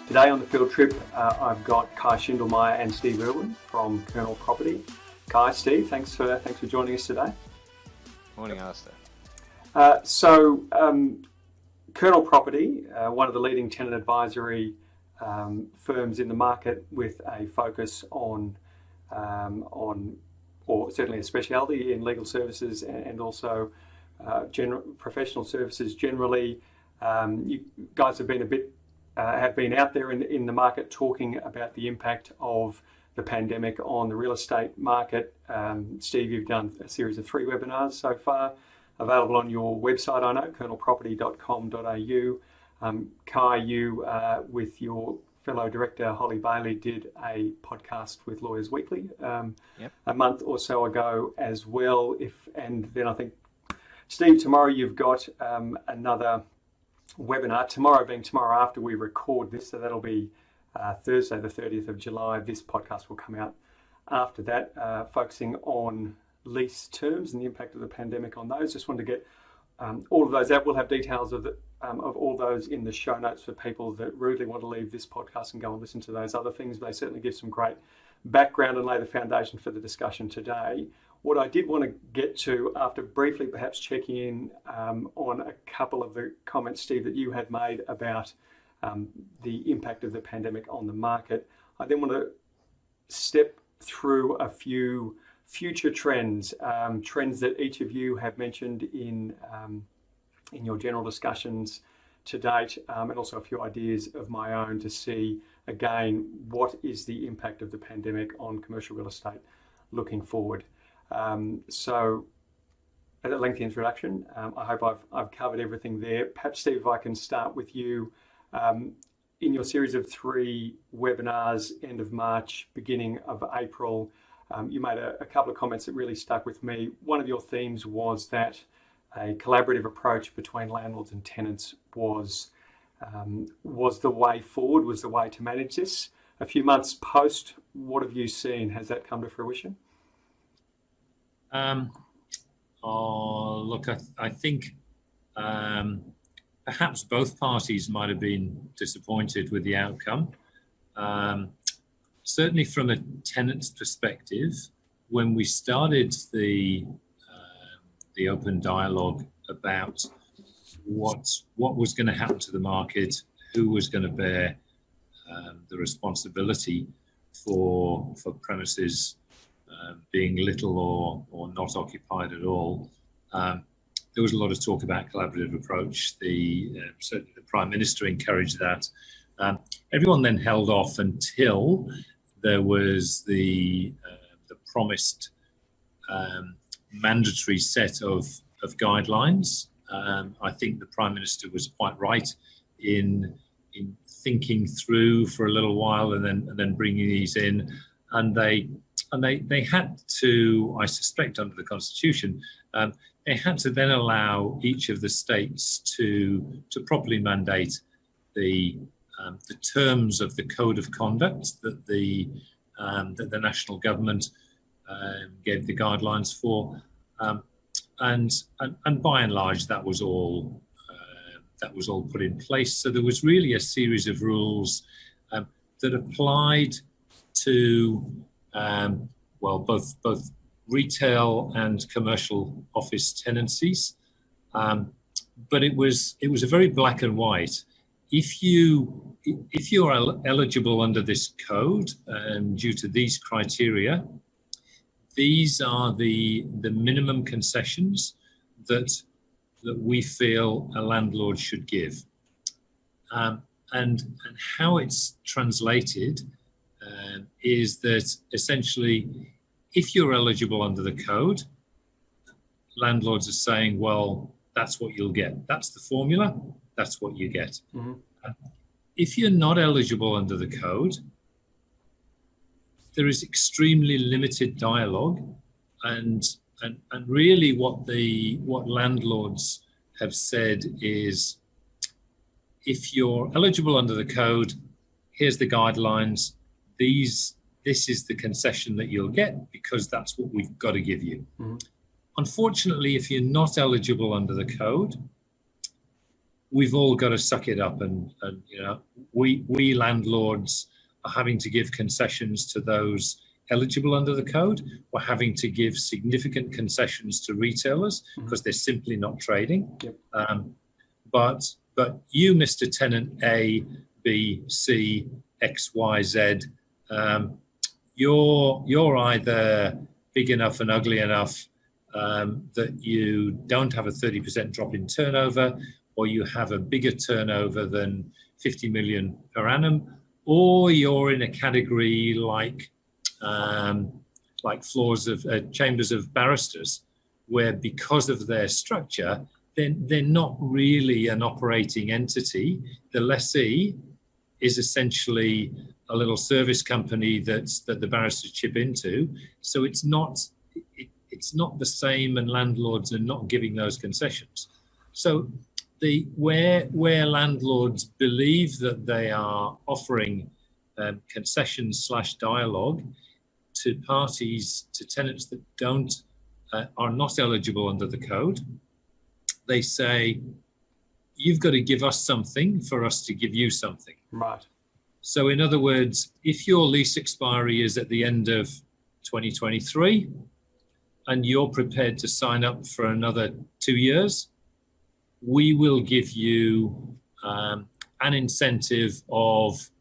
Today on the field trip, I've got Schindlmayr and Steve Urwin from Kernel Property. Kai, Steve, thanks for joining us today. Morning, Alistair. Kernel Property, one of the leading tenant advisory firms in the market, with a focus on or certainly a speciality in legal services and also professional services generally. You guys have been have been out there in the market talking about the impact of the pandemic on the real estate market. Steve, you've done a series of 3 webinars so far, available on your website, I know, kernelproperty.com.au. Kai, you, with your fellow director, Holly Bailey, did a podcast with Lawyers Weekly a month or so ago as well. And then I think, Steve, tomorrow you've got another webinar, tomorrow being tomorrow after we record this, so that'll be Thursday the 30th of July. This podcast will come out after that, focusing on lease terms and the impact of the pandemic on those. Just wanted to get all of those out. We'll have details of all those in the show notes for people that rudely want to leave this podcast and go and listen to those other things. They certainly give some great background and lay the foundation for the discussion today. What I did want to get to, after briefly perhaps checking in on a couple of the comments, Steve, that you had made about the impact of the pandemic on the market, I then want to step through a few future trends, trends that each of you have mentioned in your general discussions to date, and also a few ideas of my own to see, again, what is the impact of the pandemic on commercial real estate looking forward. So, a lengthy introduction. I hope I've covered everything there. Perhaps, Steve, if I can start with you. In your series of 3 webinars, end of March, beginning of April, you made a couple of comments that really stuck with me. One of your themes was that a collaborative approach between landlords and tenants was the way forward, was the way to manage this. A few months post, what have you seen? Has that come to fruition? Look, I think perhaps both parties might have been disappointed with the outcome. Certainly from a tenant's perspective, when we started the open dialogue about what was going to happen to the market, who was going to bear the responsibility for premises being little or not occupied at all, there was a lot of talk about collaborative approach. Certainly the Prime Minister encouraged that. Everyone then held off until there was the promised mandatory set of guidelines. I think the Prime Minister was quite right in thinking through for a little while and then bringing these in, and they had to, I suspect, under the Constitution, they had to then allow each of the states to properly mandate the terms of the code of conduct that the national government gave the guidelines for, and by and large that was all put in place. So there was really a series of rules that applied to both retail and commercial office tenancies, but it was a very black and white. If you're eligible under this code, due to these criteria, these are the minimum concessions that we feel a landlord should give, and how it's translated is that essentially, if you're eligible under the code, landlords are saying, well, that's what you'll get. That's the formula. That's what you get. Mm-hmm. If you're not eligible under the code, there is extremely limited dialogue, and really what landlords have said is, if you're eligible under the code, here's the guidelines. This is the concession that you'll get because that's what we've got to give you. Mm-hmm. Unfortunately, if you're not eligible under the code, we've all got to suck it up, and we landlords are having to give concessions to those eligible under the code. We're having to give significant concessions to retailers because they're simply not trading. Yep. But you, Mr. Tenant A, B, C, X, Y, Z, you're either big enough and ugly enough that you don't have a 30% drop in turnover, or you have a bigger turnover than 50 million per annum, or you're in a category like floors of chambers of barristers, where because of their structure, they're not really an operating entity. The lessee is essentially a little service company that the barristers chip into. So it's not the same, and landlords are not giving those concessions. So where landlords believe that they are offering concessions / dialogue to parties, to tenants that are not eligible under the code, they say, you've got to give us something for us to give you something. Right. So in other words, if your lease expiry is at the end of 2023 and you're prepared to sign up for another 2 years, we will give you an incentive of,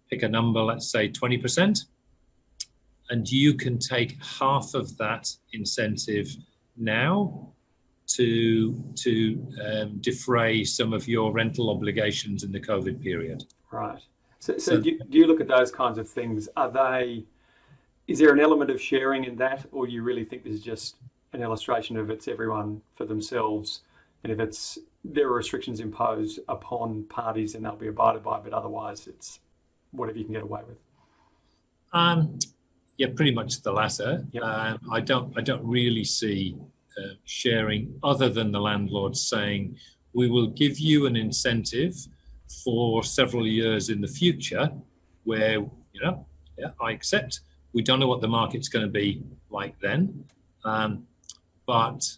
pick a number, let's say 20%, and you can take half of that incentive now to defray some of your rental obligations in the COVID period. Right. So do you look at those kinds of things? Is there an element of sharing in that, or do you really think this is just an illustration of it's everyone for themselves, and if there are restrictions imposed upon parties, then they'll be abided by, but otherwise it's whatever you can get away with? Yeah, pretty much the latter. Yep. I don't really see sharing, other than the landlord saying, we will give you an incentive for several years in the future where, I accept. We don't know what the market's going to be like then, but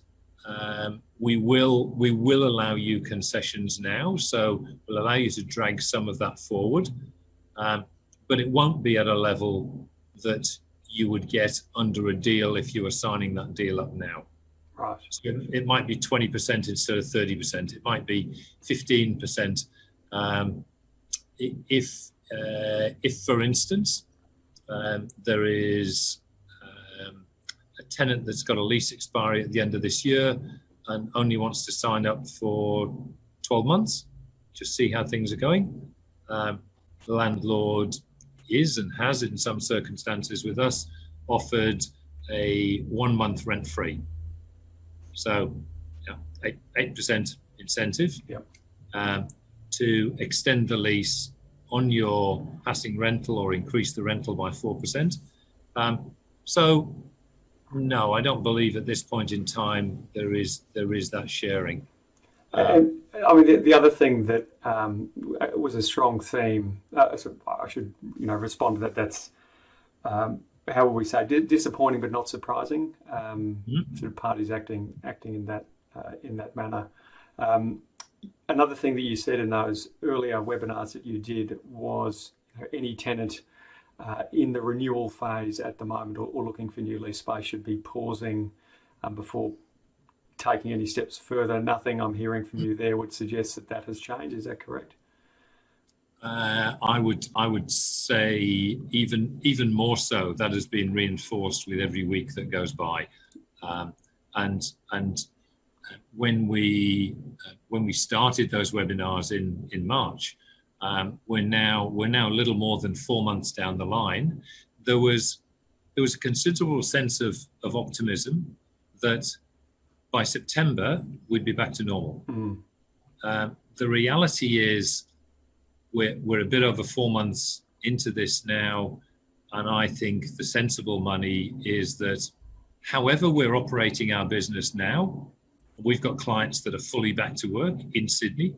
we will allow you concessions now. So we'll allow you to drag some of that forward, but it won't be at a level that you would get under a deal if you were signing that deal up now. Right. So it might be 20% instead of 30%. It might be 15%. If for instance, there is a tenant that's got a lease expiry at the end of this year and only wants to sign up for 12 months, just see how things are going. The landlord is and has, in some circumstances with us, offered a 1 month rent free. So 8% incentive. Yep. To extend the lease on your passing rental or increase the rental by 4%. So no, I don't believe at this point in time there is that sharing. And I mean, the other thing that was a strong theme, so I should respond to that. That's how will we say, disappointing but not surprising. Sort of parties acting in that manner. Another thing that you said in those earlier webinars that you did was any tenant in the renewal phase at the moment or looking for new lease space should be pausing before taking any steps further. Nothing I'm hearing from you there would suggest that has changed. Is that correct? I would say even more so. That has been reinforced with every week that goes by, and when we started those webinars in March, we're now a little more than 4 months down the line. There was a considerable sense of optimism that by September we'd be back to normal. The reality is we're a bit over 4 months into this now, and I think the sensible money is that however we're operating our business now, we've got clients that are fully back to work in Sydney.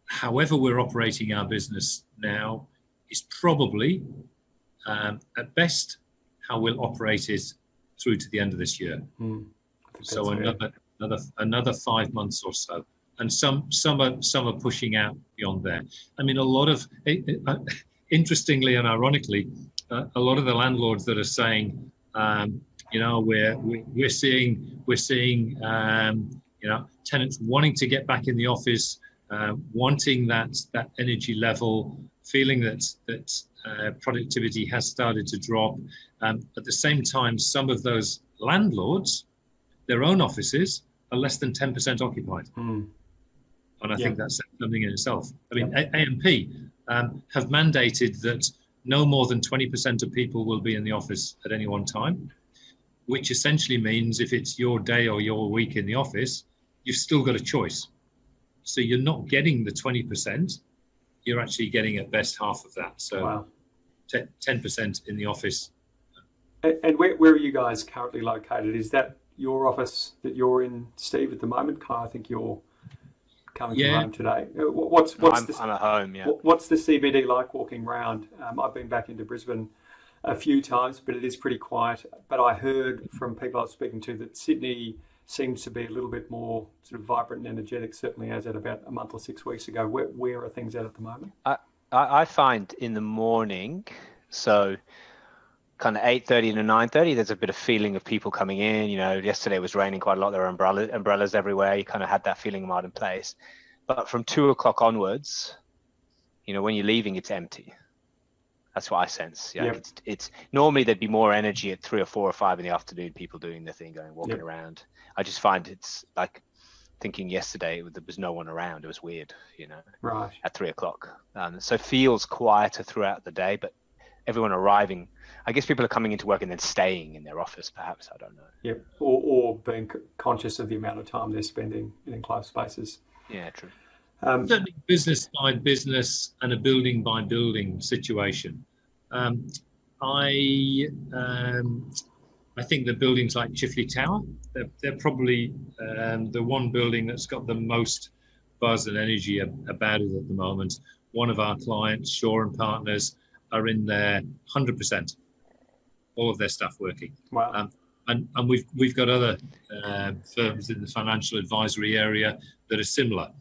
However we're operating our business now is probably, at best, how we'll operate it through to the end of this year. So another 5 months or so, and some are pushing out beyond there. I mean, a lot of interestingly and ironically, a lot of the landlords that are saying, we're seeing tenants wanting to get back in the office, wanting that energy level, feeling that productivity has started to drop. At the same time, some of those landlords, their own offices are less than 10% occupied. And I think that's something in itself. I mean, AMP have mandated that no more than 20% of people will be in the office at any one time, which essentially means if it's your day or your week in the office, you've still got a choice. So you're not getting the 20%, you're actually getting at best half of that. So 10% in the office. And where are you guys currently located? Is that your office that you're in, Steve, at the moment? I think you're coming from home today. I'm at home, yeah. What's the CBD like walking around? I've been back into Brisbane a few times, but it is pretty quiet. But I heard from people I was speaking to that Sydney seems to be a little bit more sort of vibrant and energetic, certainly as at about a month or 6 weeks ago. Where are things at the moment? I find in the morning, so kind of 8:30 to 9:30, there's a bit of feeling of people coming in. Yesterday it was raining quite a lot. There were umbrellas everywhere. You kind of had that feeling of out in place. But from 2 o'clock onwards, when you're leaving, it's empty. That's what I sense. It's normally there'd be more energy at 3 or 4 or 5 in the afternoon, people doing their thing, walking around. I just find it's like thinking yesterday there was no one around. It was weird, right at 3 o'clock. So it feels quieter throughout the day, but everyone arriving, I guess people are coming into work and then staying in their office, perhaps. I don't know. Yep. Or being conscious of the amount of time they're spending in enclosed spaces. Yeah, true. Certainly business by business and a building by building situation. I think the buildings like Chifley Tower, they're probably the one building that's got the most buzz and energy about it at the moment. One of our clients, Shaw and Partners, are in there 100%, all of their staff working. Wow. And we've got other firms in the financial advisory area that are similar.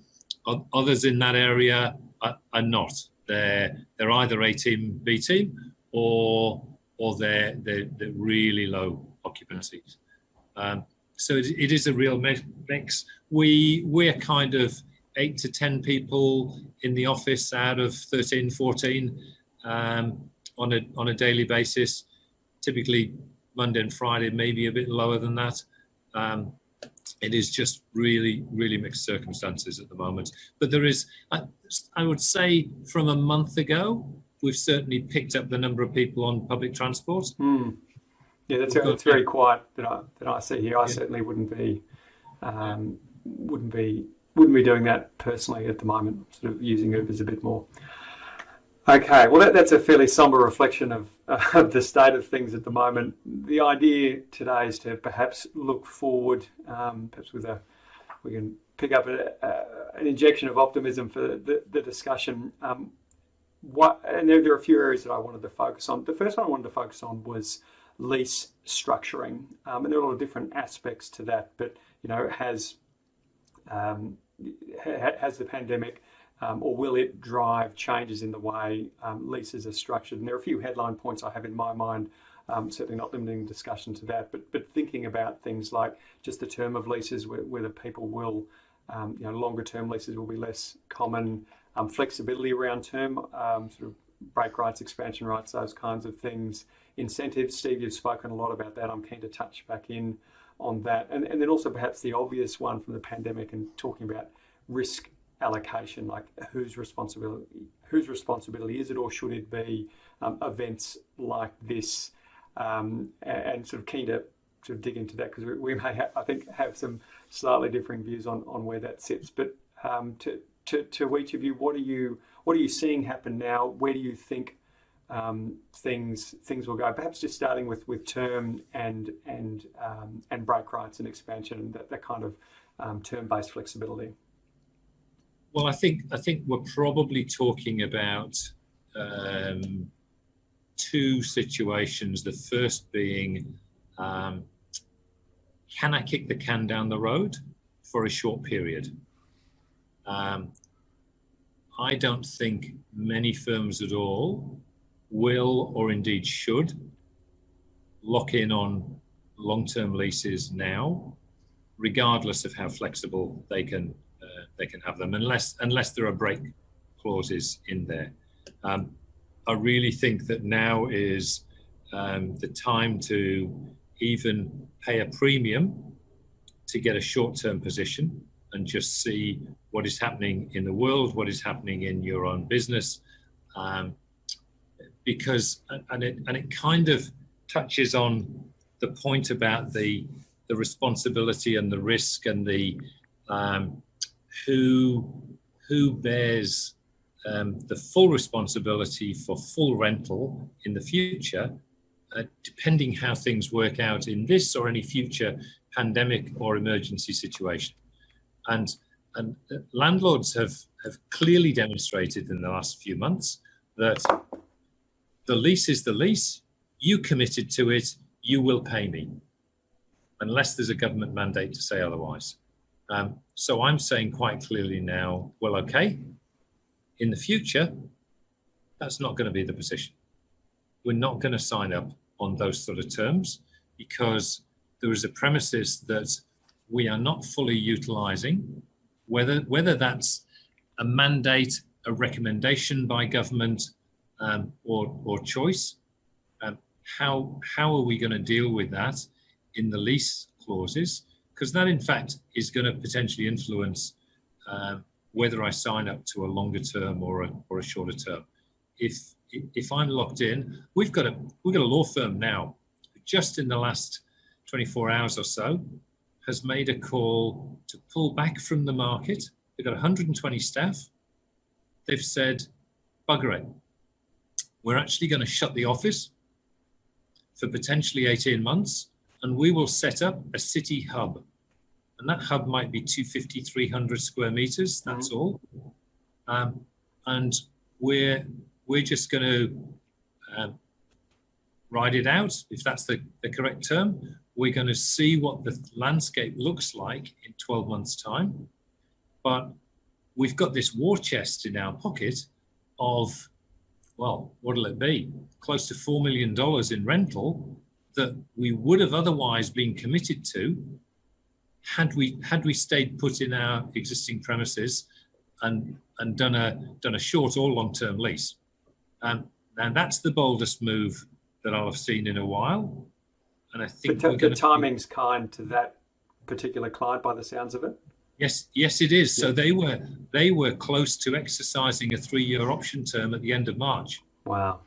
Others in that area are not. They're either A team, B team, or they're really low occupancies. So it is a real mix. We're kind of 8 to 10 people in the office out of 13, 14 on a daily basis. Typically Monday and Friday, maybe a bit lower than that. It is just really, really mixed circumstances at the moment. But there is, I would say, from a month ago, we've certainly picked up the number of people on public transport. Yeah, that's very quiet that I see here. I certainly wouldn't be doing that personally at the moment. Sort of using Ubers a bit more. Okay, well that's a fairly somber reflection of the state of things at the moment. The idea today is to perhaps look forward, perhaps we can pick up an injection of optimism for the discussion. And there are a few areas that I wanted to focus on. The first one I wanted to focus on was lease structuring, and there are a lot of different aspects to that. But has the pandemic or will it drive changes in the way leases are structured? And there are a few headline points I have in my mind, certainly not limiting discussion to that, but thinking about things like just the term of leases, whether people will, longer term leases will be less common, flexibility around term, sort of break rights, expansion rights, those kinds of things, incentives. Steve, you've spoken a lot about that. I'm keen to touch back in on that. And then also perhaps the obvious one from the pandemic and talking about risk allocation, like whose responsibility is it, or should it be events like this, and sort of keen to sort of dig into that, because we may have some slightly differing views on where that sits. But to each of you, what are you seeing happen now? Where do you think things will go? Perhaps just starting with term and break rights and expansion and that kind of term-based flexibility. Well, I think we're probably talking about two situations. The first being can I kick the can down the road for a short period? I don't think many firms at all will, or indeed should, lock in on long-term leases now, regardless of how flexible they can have them, unless there are break clauses in there. I really think that now is the time to even pay a premium to get a short-term position and just see what is happening in the world, what is happening in your own business, because it kind of touches on the point about the responsibility and the risk and the who bears the full responsibility for full rental in the future, depending how things work out in this or any future pandemic or emergency situation. And landlords have clearly demonstrated in the last few months that the lease is the lease, you committed to it, you will pay me, unless there's a government mandate to say otherwise. So I'm saying quite clearly now, well, okay, in the future, that's not going to be the position. We're not going to sign up on those sort of terms because there is a premises that we are not fully utilizing, whether that's a mandate, a recommendation by government, or choice. How are we going to deal with that in the lease clauses? Because that, in fact, is going to potentially influence whether I sign up to a longer term or a shorter term. If I'm locked in, we've got a law firm now, just in the last 24 hours or so, has made a call to pull back from the market. They've got 120 staff. They've said, bugger it. We're actually going to shut the office for potentially 18 months, and we will set up a city hub. And that hub might be 250, 300 square meters, that's all. And we're just going to ride it out, if that's the correct term. We're going to see what the landscape looks like in 12 months' time. But we've got this war chest in our pocket of, well, what'll it be? Close to $4 million in rental that we would have otherwise been committed to had we stayed put in our existing premises and done a short or long-term lease. And that's the boldest move that I'll have seen in a while. And I think the timing's kind to that particular client by the sounds of it. Yes, it is. So they were close to exercising a 3-year option term at the end of March. Wow.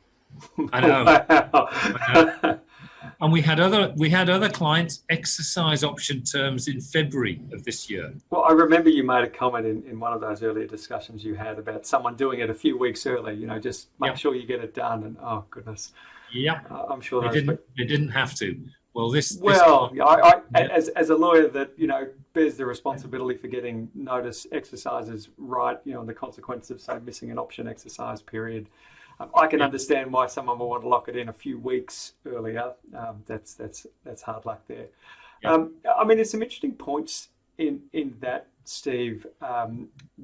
I know. Wow. I know. And we had other clients exercise option terms in February of this year. Well, I remember you made a comment in one of those earlier discussions you had about someone doing it a few weeks early. Just make sure you get it done. And oh goodness. Yeah, I'm sure they didn't have to. Well, as a lawyer that bears the responsibility for getting notice exercises right, and the consequence of say missing an option exercise period, I can understand why someone will want to lock it in a few weeks earlier. That's hard luck there. Yeah. There's some interesting points in that, Steve,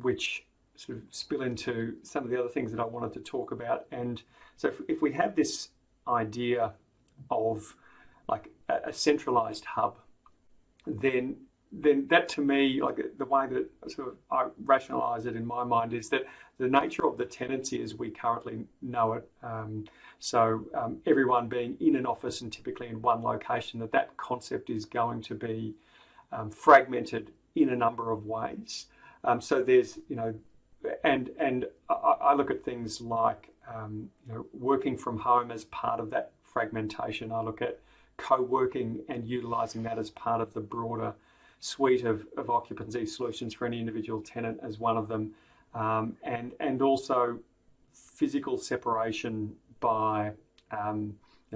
which sort of spill into some of the other things that I wanted to talk about. And so if we have this idea of like a centralized hub, then that to me, like the way that sort of I rationalize it in my mind is that the nature of the tenancy as we currently know it, everyone being in an office and typically in one location, that concept is going to be fragmented in a number of ways. So there's, and I look at things like, working from home as part of that fragmentation. I look at co-working and utilising that as part of the broader suite of occupancy solutions for any individual tenant as one of them, and also physical separation by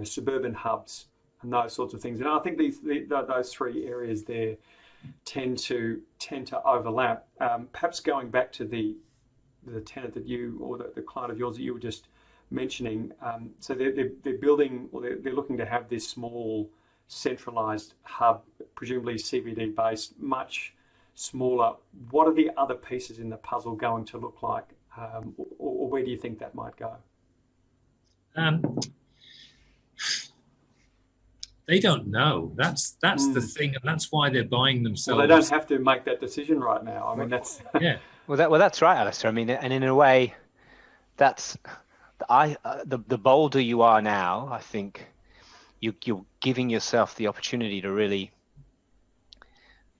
suburban hubs and those sorts of things. And I think those three areas there tend to overlap. Perhaps going back to the tenant that you, or the client of yours that you were just mentioning, so they're building, or they're looking to have this small centralized hub, presumably CBD based, much smaller. What are the other pieces in the puzzle going to look like, or where do you think that might go? They don't know. That's the thing, and that's why they're buying themselves. Well, they don't have to make that decision right now. I mean, that's yeah. Well, that's right, Alistair. I mean, and in a way, that's the bolder you are now, I think you're giving yourself the opportunity to really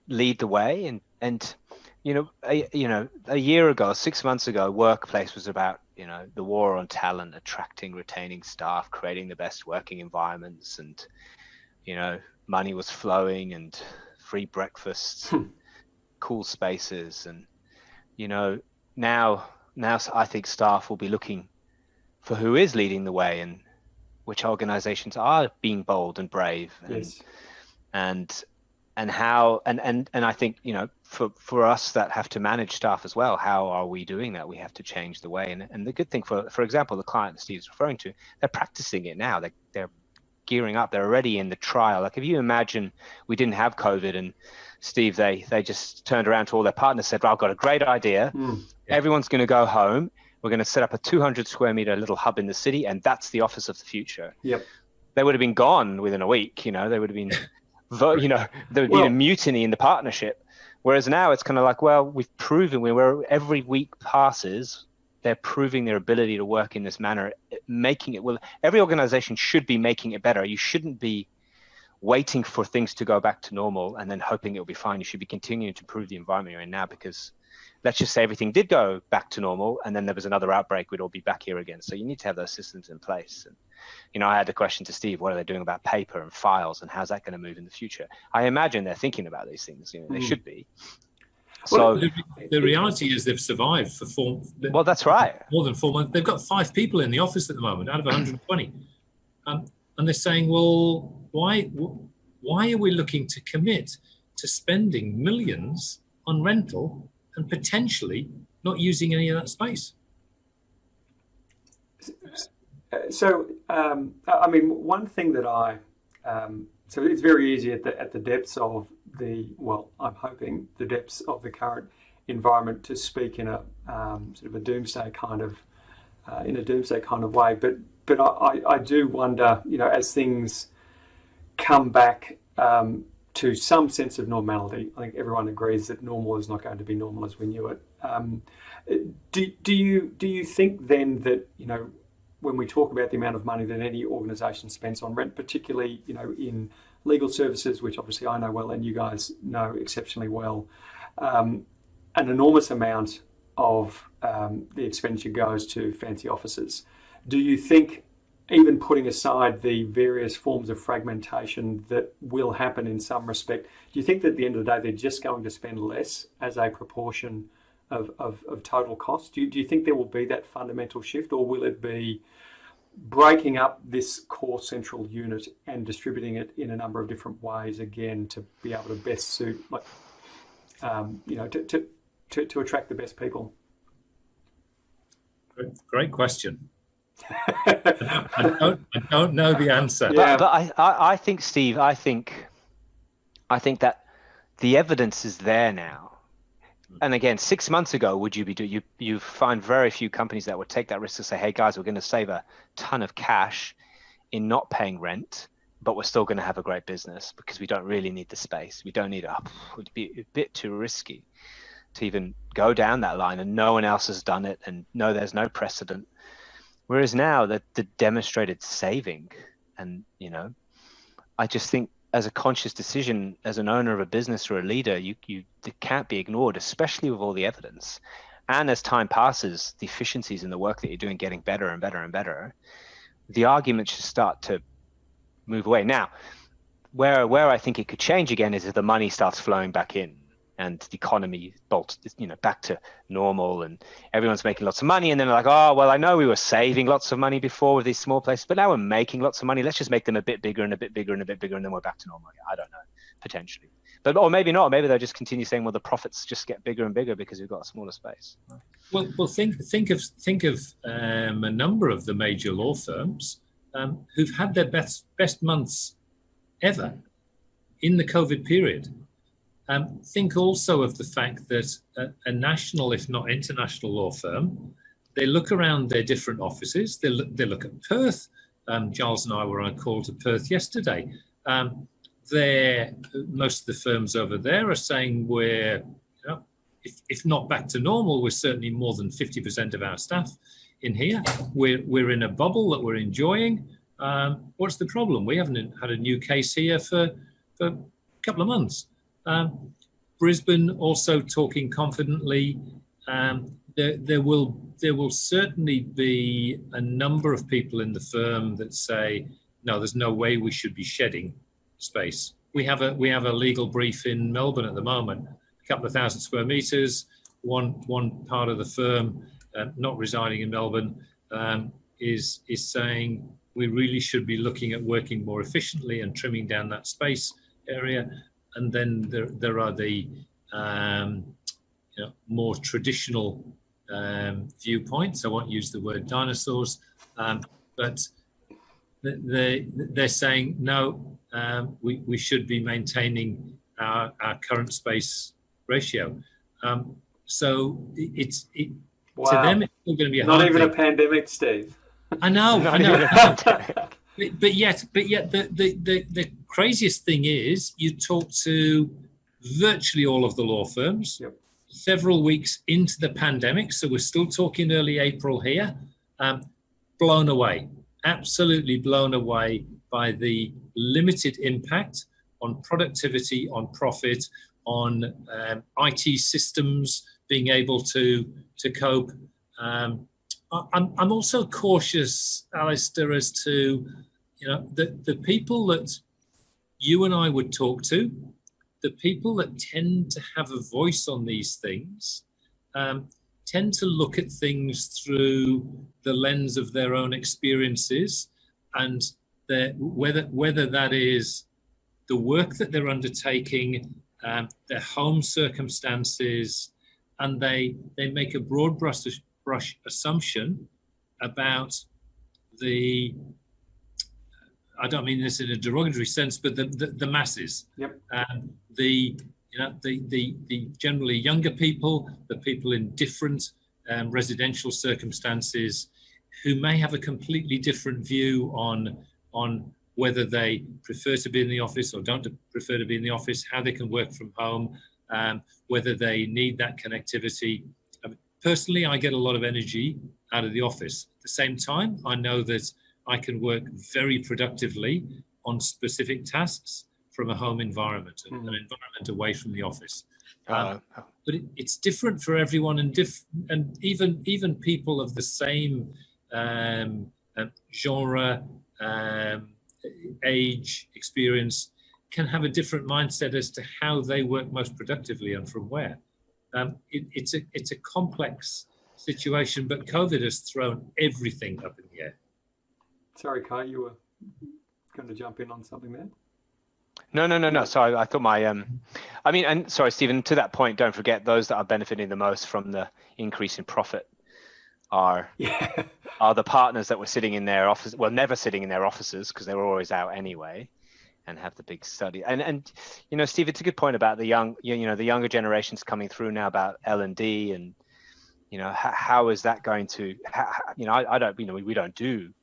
lead the way. And a year ago, 6 months ago, Workplace was about the war on talent, attracting, retaining staff, creating the best working environments, and money was flowing, and free breakfasts, cool spaces, and now I think staff will be looking for who is leading the way and which organizations are being bold and brave, and how and I think for us that have to manage staff as well, how are we doing that? We have to change the way, and the good thing, for example, the client that Steve's referring to, they're practicing it now. They're gearing up. They're already in the trial. Like, if you imagine we didn't have COVID and Steve, they just turned around to all their partners, said, well, I've got a great idea. Everyone's going to go home. We're going to set up a 200 square meter little hub in the city, and that's the office of the future. Yep. They would have been gone within a week. They would have been, there would have been a mutiny in the partnership. Whereas now it's kind of like, well, we've proven every week passes, they're proving their ability to work in this manner, making it, well, every organization should be making it better. You shouldn't be waiting for things to go back to normal and then hoping it'll be fine. You should be continuing to improve the environment you're in now, because let's just say everything did go back to normal and then there was another outbreak, we'd all be back here again. So you need to have those systems in place. And, I had the question to Steve, what are they doing about paper and files, and how's that going to move in the future? I imagine they're thinking about these things. They should be. So the reality is they've survived for well, that's right. More than 4 months. They've got 5 people in the office at the moment out of 120. And they're saying, well, why are we looking to commit to spending millions on rental and potentially not using any of that space? So, I mean, one thing that so it's very easy at the depths of I'm hoping the depths of the current environment to speak in a sort of a doomsday kind of way. But I do wonder, as things come back to some sense of normality, I think everyone agrees that normal is not going to be normal as we knew it. Do you think then that when we talk about the amount of money that any organisation spends on rent, particularly in legal services, which obviously I know well and you guys know exceptionally well, an enormous amount of the expenditure goes to fancy offices. Do you think, even putting aside the various forms of fragmentation that will happen in some respect, do you think that at the end of the day they're just going to spend less as a proportion of total cost? Do you think there will be that fundamental shift, or will it be breaking up this core central unit and distributing it in a number of different ways, again, to be able to best suit, to attract the best people? Great question. I don't know the answer. Yeah. But I think, Steve, I think that the evidence is there now. And again, 6 months ago, would you be doing? You find very few companies that would take that risk to say, "Hey guys, we're going to save a ton of cash in not paying rent, but we're still going to have a great business because we don't really need the space. We don't need it would be a bit too risky to even go down that line, and no one else has done it, and no, there's no precedent." Whereas now that the demonstrated saving, and I just think, as a conscious decision, as an owner of a business or a leader, it can't be ignored, especially with all the evidence. And as time passes, the efficiencies in the work that you're doing getting better and better and better, the argument should start to move away. Now, where I think it could change again is if the money starts flowing back in and the economy bolts, back to normal, and everyone's making lots of money, and then they're like, oh, well, I know we were saving lots of money before with these small places, but now we're making lots of money. Let's just make them a bit bigger and a bit bigger and a bit bigger, and then we're back to normal again. I don't know, potentially. Or maybe not. Maybe they'll just continue saying, well, the profits just get bigger and bigger because we've got a smaller space. Well, think of a number of the major law firms who've had their best months ever in the COVID period. Think also of the fact that a national, if not international law firm, they look around their different offices. They look at Perth. Giles and I were on a call to Perth yesterday. Most of the firms over there are saying we're, if not back to normal, we're certainly more than 50% of our staff in here. We're in a bubble that we're enjoying. What's the problem? We haven't had a new case here for a couple of months. Brisbane also talking confidently. There will certainly be a number of people in the firm that say, no, there's no way we should be shedding space. We have a legal brief in Melbourne at the moment, a couple of thousand square meters. One part of the firm, not residing in Melbourne, is saying we really should be looking at working more efficiently and trimming down that space area. And then there are the more traditional viewpoints. I won't use the word dinosaurs, but they're saying no. We should be maintaining our current space ratio. So wow. To them, it's still going to be a not hard even thing. A pandemic, Steve. I know. But yet the craziest thing is you talk to virtually all of the law firms. Yep. Several weeks into the pandemic, so we're still talking early April here. Blown away, absolutely blown away by the limited impact on productivity, on profit, on IT systems being able to cope. I'm also cautious, Alistair, as to the people that you and I would talk to, the people that tend to have a voice on these things, tend to look at things through the lens of their own experiences, and whether that is the work that they're undertaking, their home circumstances, and they make a broad brush assumption about the, I don't mean this in a derogatory sense, but the masses. Yep. The generally younger people, the people in different residential circumstances, who may have a completely different view on whether they prefer to be in the office or don't prefer to be in the office, how they can work from home, whether they need that connectivity. Personally, I get a lot of energy out of the office. At the same time, I know that I can work very productively on specific tasks from a home environment, an environment away from the office. But it's different for everyone, and even people of the same genre, age, experience, can have a different mindset as to how they work most productively and from where. It's a complex situation, but COVID has thrown everything up in the air. Sorry, Kai, you were going to jump in on something there? No. Sorry, I thought and sorry, Stephen, to that point, don't forget those that are benefiting the most from the increase in profit are the partners that were sitting in their office, well, never sitting in their offices because they were always out anyway, and have the big study. And Steve, it's a good point about the younger generations coming through now about L&D, and how is that going to, we don't do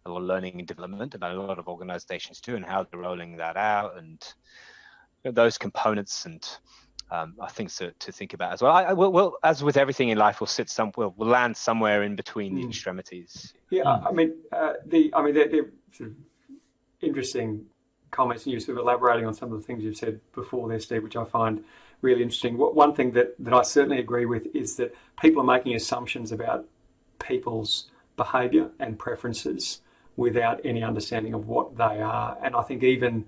a lot of learning and development, about a lot of organizations do, and how they're rolling that out, and those components and things to think about as well. We'll, as with everything in life, we'll land somewhere in between the extremities. Yeah, I mean, they're sort of interesting comments, and you're sort of elaborating on some of the things you've said before there, Steve, which I find really interesting. One thing that I certainly agree with is that people are making assumptions about people's behaviour and preferences without any understanding of what they are. And I think even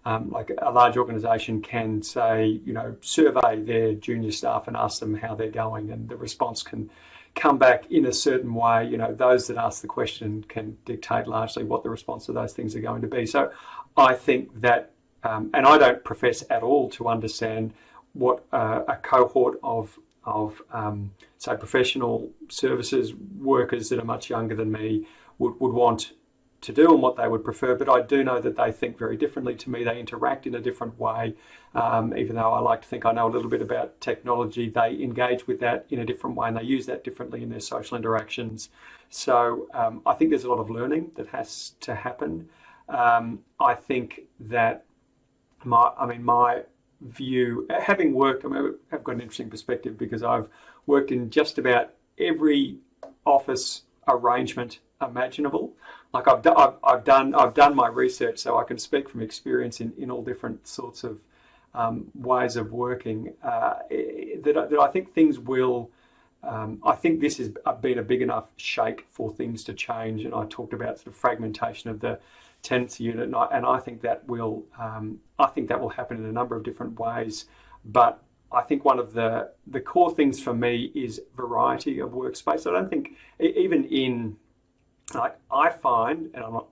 like a large organisation can say, survey their junior staff and ask them how they're going, and the response can come back in a certain way. Those that ask the question can dictate largely what the response to those things are going to be. So I think that, and I don't profess at all to understand what a cohort of say professional services workers that are much younger than me would want to do and what they would prefer, but I do know that they think very differently to me. They interact in a different way. Even though I like to think I know a little bit about technology, they engage with that in a different way and they use that differently in their social interactions. So I think there's a lot of learning that has to happen. I think that my view, having worked, I've got an interesting perspective because I've worked in just about every office arrangement imaginable. Like I've done my research, so I can speak from experience in all different sorts of ways of working. That I think things will. I think this has been a big enough shake for things to change, and I talked about sort of fragmentation of the tenancy unit, and I think that will. I think that will happen in a number of different ways, but I think one of the core things for me is variety of workspace. I don't think even in, like, I find, and I'm not,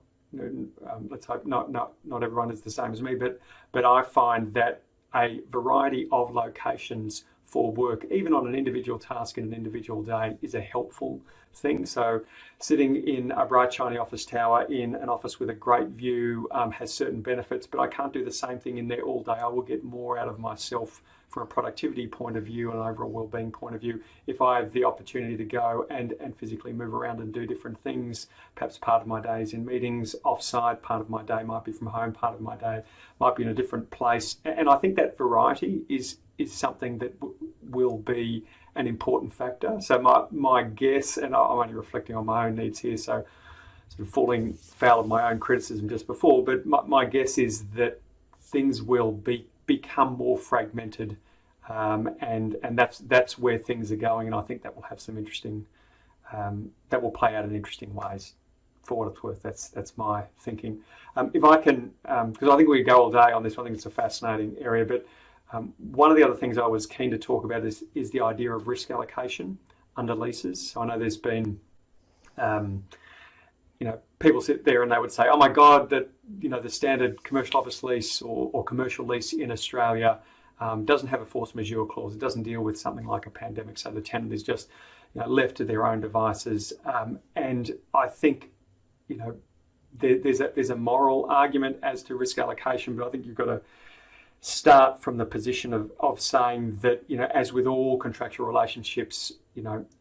let's hope not everyone is the same as me, but I find that a variety of locations for work, even on an individual task in an individual day, is a helpful thing. So sitting in a bright shiny office tower in an office with a great view has certain benefits, but I can't do the same thing in there all day. I will get more out of myself from a productivity point of view and an overall well-being point of view if I have the opportunity to go and physically move around and do different things. Perhaps part of my day is in meetings off-site, part of my day might be from home, part of my day might be in a different place. And I think that variety is something that will be an important factor. So my guess, and I'm only reflecting on my own needs here, so sort of falling foul of my own criticism just before, but my guess is that things will become more fragmented, and that's where things are going, and I think that will have some interesting, that will play out in interesting ways. For what it's worth, that's my thinking. If I can, because I think we could go all day on this, I think it's a fascinating area, but one of the other things I was keen to talk about is the idea of risk allocation under leases. So I know there's been, people sit there and they would say, oh my God, that, the standard commercial office lease or commercial lease in Australia doesn't have a force majeure clause. It doesn't deal with something like a pandemic. So the tenant is just left to their own devices. And I think, there's a moral argument as to risk allocation, but I think you've got to start from the position of saying that, as with all contractual relationships,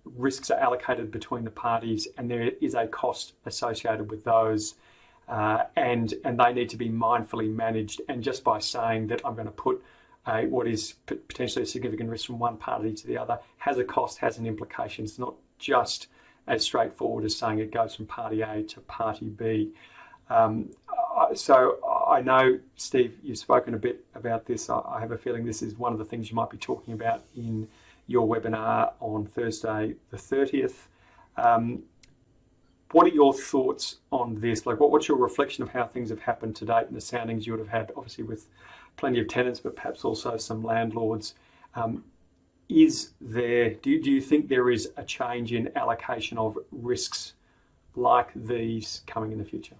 risks are allocated between the parties and there is a cost associated with those, and they need to be mindfully managed. And just by saying that I'm going to put what is potentially a significant risk from one party to the other has a cost, has an implication. It's not just as straightforward as saying it goes from party A to party B. So I know, Steve, you've spoken a bit about this. I have a feeling this is one of the things you might be talking about in your webinar on Thursday the 30th. What are your thoughts on this? Like, what's your reflection of how things have happened to date and the soundings you would have had, obviously with plenty of tenants, but perhaps also some landlords? Do you think there is a change in allocation of risks like these coming in the future?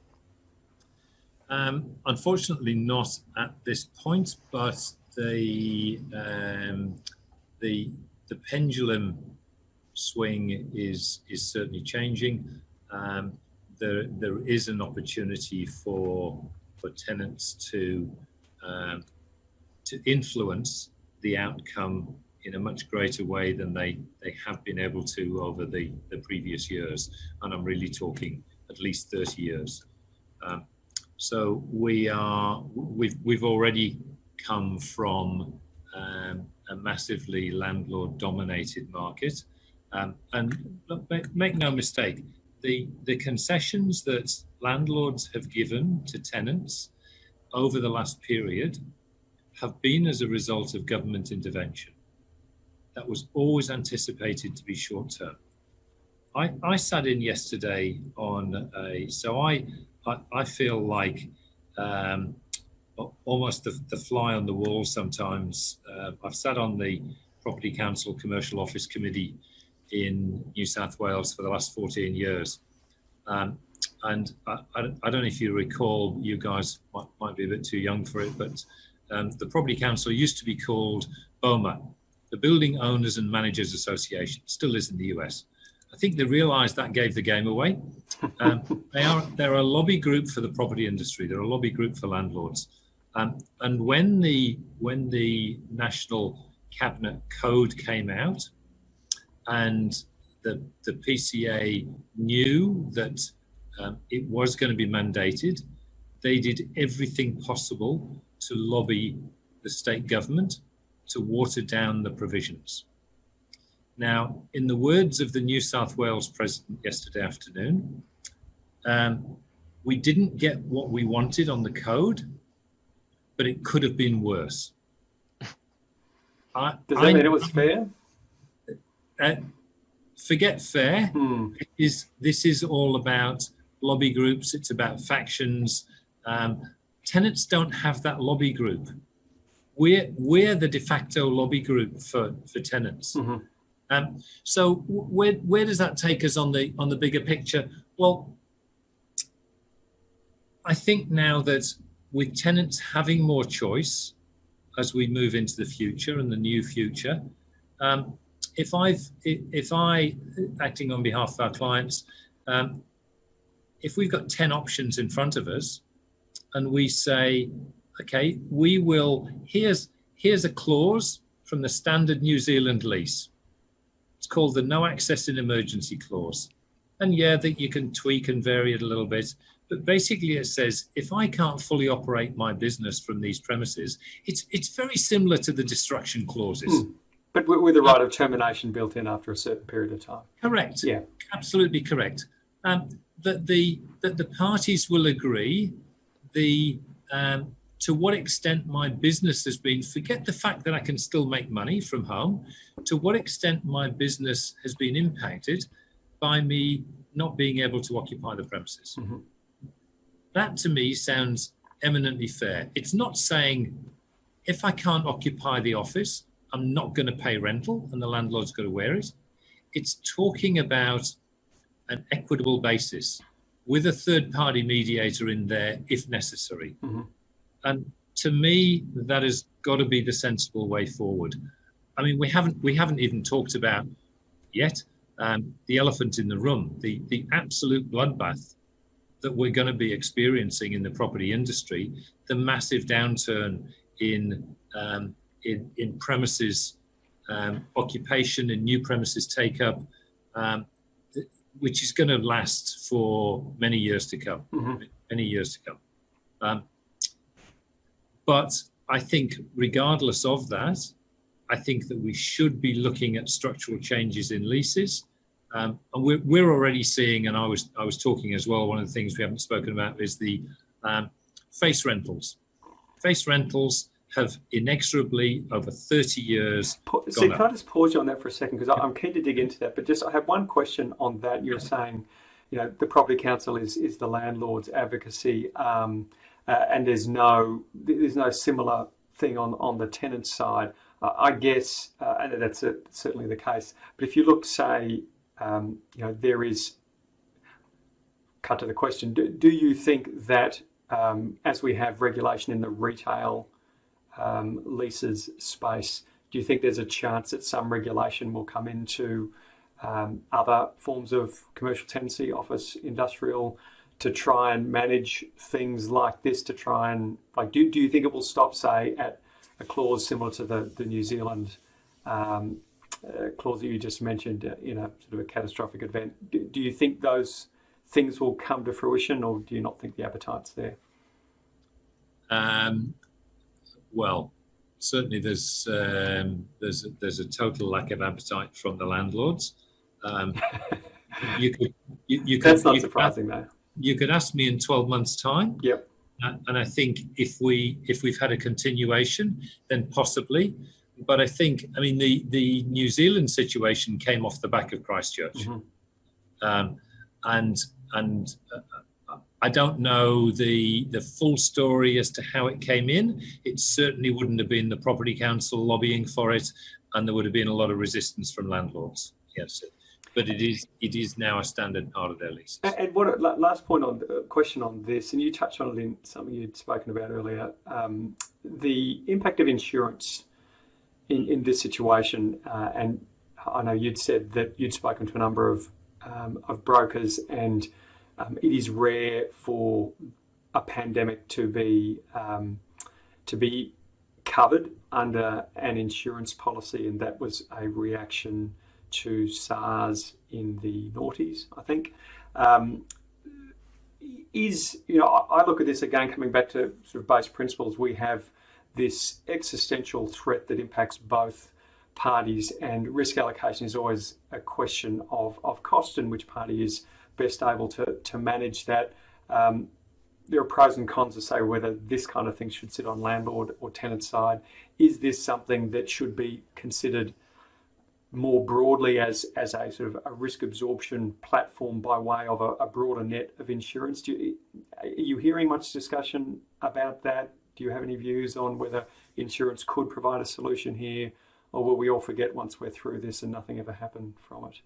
Unfortunately, not at this point, but the pendulum swing is certainly changing. There is an opportunity for tenants to influence the outcome in a much greater way than they have been able to over the previous years, and I'm really talking at least 30 years. So we've already come from a massively landlord-dominated market, and look, make no mistake, the concessions that landlords have given to tenants over the last period have been as a result of government intervention. That was always anticipated to be short-term. I sat in yesterday on I feel like almost the fly on the wall sometimes. I've sat on the Property Council Commercial Office Committee in New South Wales for the last 14 years. And I don't know if you recall, you guys might be a bit too young for it, but the Property Council used to be called BOMA, the Building Owners and Managers Association, still is in the US. I think they realised that gave the game away. They're a lobby group for the property industry. They're a lobby group for landlords. And when the National Cabinet Code came out, and the PCA knew that it was going to be mandated, they did everything possible to lobby the state government to water down the provisions. Now, in the words of the New South Wales president yesterday afternoon, we didn't get what we wanted on the code, but it could have been worse. Does that mean it was fair? Forget fair. This is all about lobby groups. It's about factions. Tenants don't have that lobby group. We're the de facto lobby group for tenants. So where does that take us on the bigger picture? Well, I think now that with tenants having more choice as we move into the future and the new future, if I acting on behalf of our clients, if we've got 10 options in front of us and we say, okay, we will, here's a clause from the standard New Zealand lease. It's called the no access in emergency clause. And yeah, that you can tweak and vary it a little bit, but basically it says, if I can't fully operate my business from these premises, it's very similar to the destruction clauses. But with a right of termination built in after a certain period of time. Correct. Yeah. Absolutely correct. That the parties will agree to what extent my business has been, forget the fact that I can still make money from home, to what extent my business has been impacted by me not being able to occupy the premises. That to me sounds eminently fair. It's not saying if I can't occupy the office, I'm not going to pay rental and the landlord's got to wear it. It's talking about an equitable basis with a third-party mediator in there if necessary. And to me, that has got to be the sensible way forward. I mean, we haven't even talked about yet the elephant in the room, the absolute bloodbath that we're going to be experiencing in the property industry, the massive downturn in premises occupation and new premises take up, which is going to last for many years to come. But I think regardless of that, I think that we should be looking at structural changes in leases. And we're already seeing, and I was talking as well, one of the things we haven't spoken about is the face rentals. Face rentals have inexorably over 30 years can I just pause you on that for a second, because I'm keen to dig into that, but just I have one question on that. You're saying, the property council is the landlord's advocacy, and there's no similar thing on the tenant side. I guess, and that's certainly the case. But if you look, say, there is, cut to the question, do you think that as we have regulation in the retail leases space, do you think there's a chance that some regulation will come into other forms of commercial tenancy, office, industrial, to try and manage things like this, to try and, do you think it will stop, say, at a clause similar to the New Zealand clause that you just mentioned in a sort of a catastrophic event? Do you think those things will come to fruition, or do you not think the appetite's there? Well, certainly there's a total lack of appetite from the landlords. You could That's not surprising, though. You could ask me in 12 months' time. Yep. And I think if we've had a continuation, then possibly. But I think, the New Zealand situation came off the back of Christchurch, and I don't know the full story as to how it came in. It certainly wouldn't have been the property council lobbying for it, and there would have been a lot of resistance from landlords. Yes, but it is now a standard part of their leases. And what last point on question on this, and you touched on it in something you'd spoken about earlier, the impact of insurance in this situation. And I know you'd said that you'd spoken to a number of of brokers, and it is rare for a pandemic to be covered under an insurance policy, and that was a reaction to SARS in the noughties, I think. I look at this again, coming back to sort of base principles. We have this existential threat that impacts both parties, and risk allocation is always a question of cost and which party is best able to manage that. There are pros and cons to say whether this kind of thing should sit on landlord or tenant side. Is this something that should be considered more broadly as a sort of a risk absorption platform by way of a broader net of insurance? Are you hearing much discussion about that? Do you have any views on whether insurance could provide a solution here, or will we all forget once we're through this and nothing ever happened from it?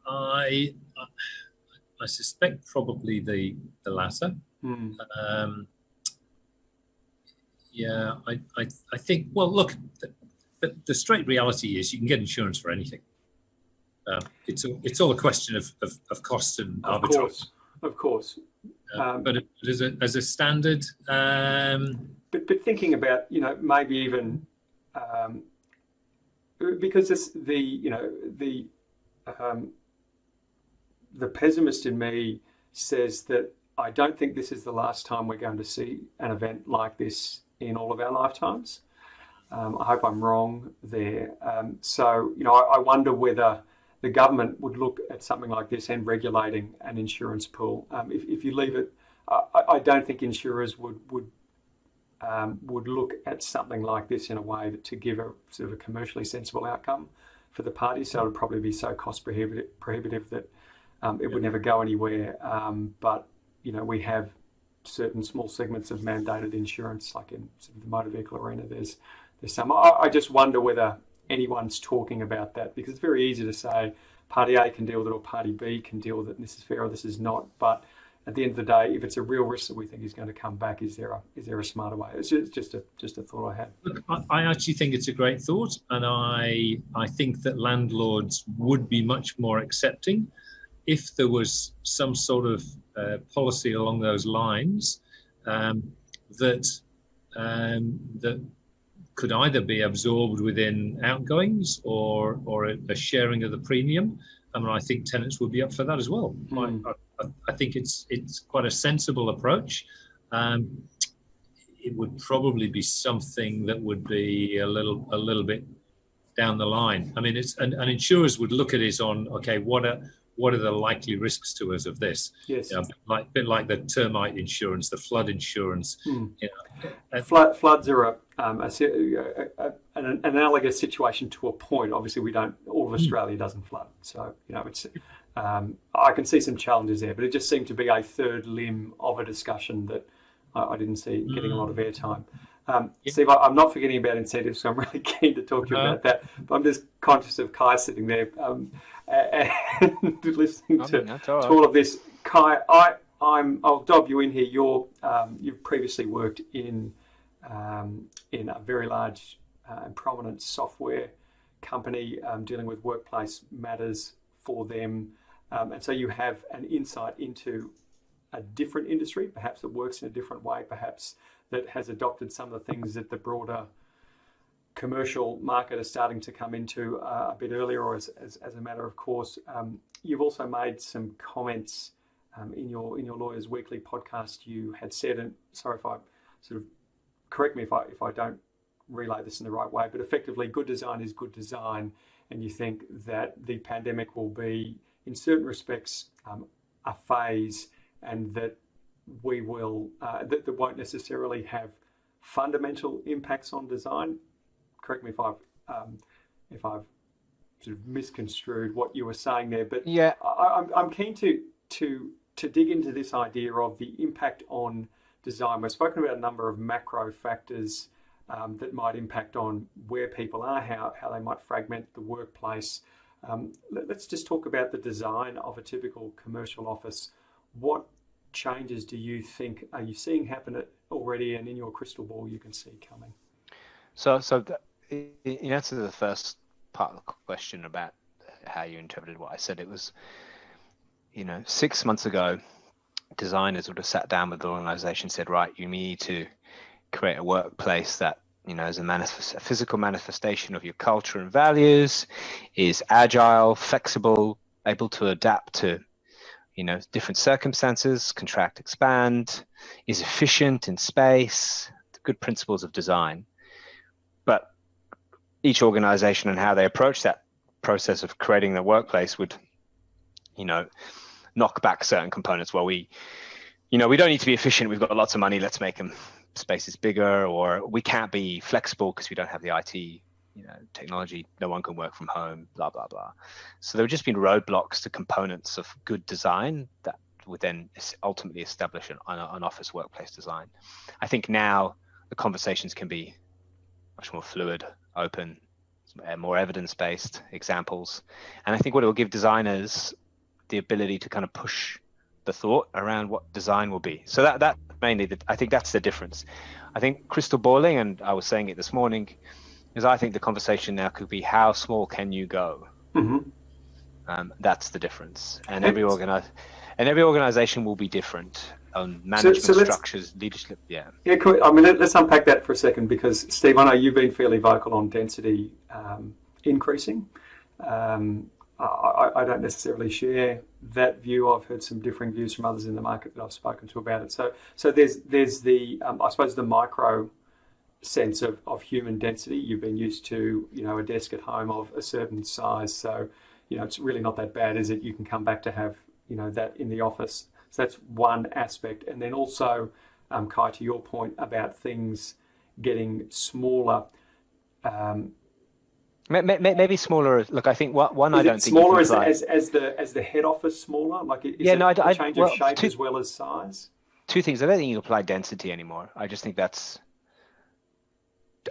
I suspect probably the latter. I think, well, look, the straight reality is you can get insurance for anything. It's all a question of cost and arbitrage. Of course. But as a standard. But thinking about, maybe even because the pessimist in me says that I don't think this is the last time we're going to see an event like this in all of our lifetimes. I hope I'm wrong there. I wonder whether the government would look at something like this and regulating an insurance pool. If you leave it, I don't think insurers would look at something like this in a way to give a sort of a commercially sensible outcome for the parties. So it would probably be so cost prohibitive that it would never go anywhere. But we have certain small segments of mandated insurance, like in sort of the motor vehicle arena. There's some. I just wonder whether anyone's talking about that, because it's very easy to say party A can deal with it or party B can deal with it, and this is fair or this is not. But at the end of the day, if it's a real risk that we think is going to come back, is there a smarter way? It's just a thought I had. Look, I actually think it's a great thought, and I think that landlords would be much more accepting if there was some sort of policy along those lines that could either be absorbed within outgoings or a sharing of the premium. I mean, I think tenants would be up for that as well. I think it's quite a sensible approach. It would probably be something that would be a little bit down the line. I mean, and insurers would look at it on, okay, what are the likely risks to us of this? Yes. A bit like the termite insurance, the flood insurance. Floods are an analogous situation to a point. Obviously, all of Australia doesn't flood. So, it's I can see some challenges there, but it just seemed to be a third limb of a discussion that I didn't see getting a lot of airtime. Steve, I'm not forgetting about incentives, so I'm really keen to talk to you about that. But I'm just conscious of Kai sitting there and listening to all of this. Kai, I'll dob you in here. You've previously worked in a very large and prominent software company dealing with workplace matters for them, and so you have an insight into a different industry, perhaps that works in a different way, perhaps that has adopted some of the things that the broader commercial market is starting to come into a bit earlier, or as a matter of course. You've also made some comments in your Lawyers Weekly podcast. You had said, and sorry if I sort of correct me if I don't relay this in the right way, but effectively good design is good design, and you think that the pandemic will be, in certain respects, a phase, and that we will that won't necessarily have fundamental impacts on design. Correct me if I've sort of misconstrued what you were saying there, but yeah, I'm keen to dig into this idea of the impact on design. We've spoken about a number of macro factors that might impact on where people are, how they might fragment the workplace. Let's just talk about the design of a typical commercial office. What changes do you think are you seeing happen already, and in your crystal ball you can see coming? So in answer to the first part of the question about how you interpreted what I said. It was, 6 months ago, designers would have sat down with the organization and said, right, you need to create a workplace that, is a physical manifestation of your culture and values, is agile, flexible, able to adapt to, different circumstances, contract, expand, is efficient in space, good principles of design. But each organization and how they approach that process of creating the workplace would, knock back certain components. Well, we don't need to be efficient. We've got lots of money. Let's make them spaces bigger, or we can't be flexible because we don't have the IT, technology. No one can work from home, blah, blah, blah. So there have just been roadblocks to components of good design that would then ultimately establish an office workplace design. I think now the conversations can be much more fluid, open, more evidence-based examples. And I think what it will give designers the ability to kind of push the thought around what design will be. So that mainly, I think that's the difference. I think crystal balling, and I was saying it this morning, is I think the conversation now could be how small can you go? Mm-hmm. That's the difference. And every organization will be different on management structures, leadership. Yeah. Yeah. Cool. I mean, let's unpack that for a second, because Steve, I know you've been fairly vocal on density increasing. I don't necessarily share that view. I've heard some differing views from others in the market that I've spoken to about it. So there's the I suppose the micro sense of human density. You've been used to a desk at home of a certain size, so it's really not that bad, is it? You can come back to have that in the office. So that's one aspect, and then also, Kai, to your point about things getting smaller. Maybe smaller. Look, I think one I don't think smaller as the head office smaller. Like is it a change of shape as well as size? Two things. I don't think you apply density anymore. I just think that's.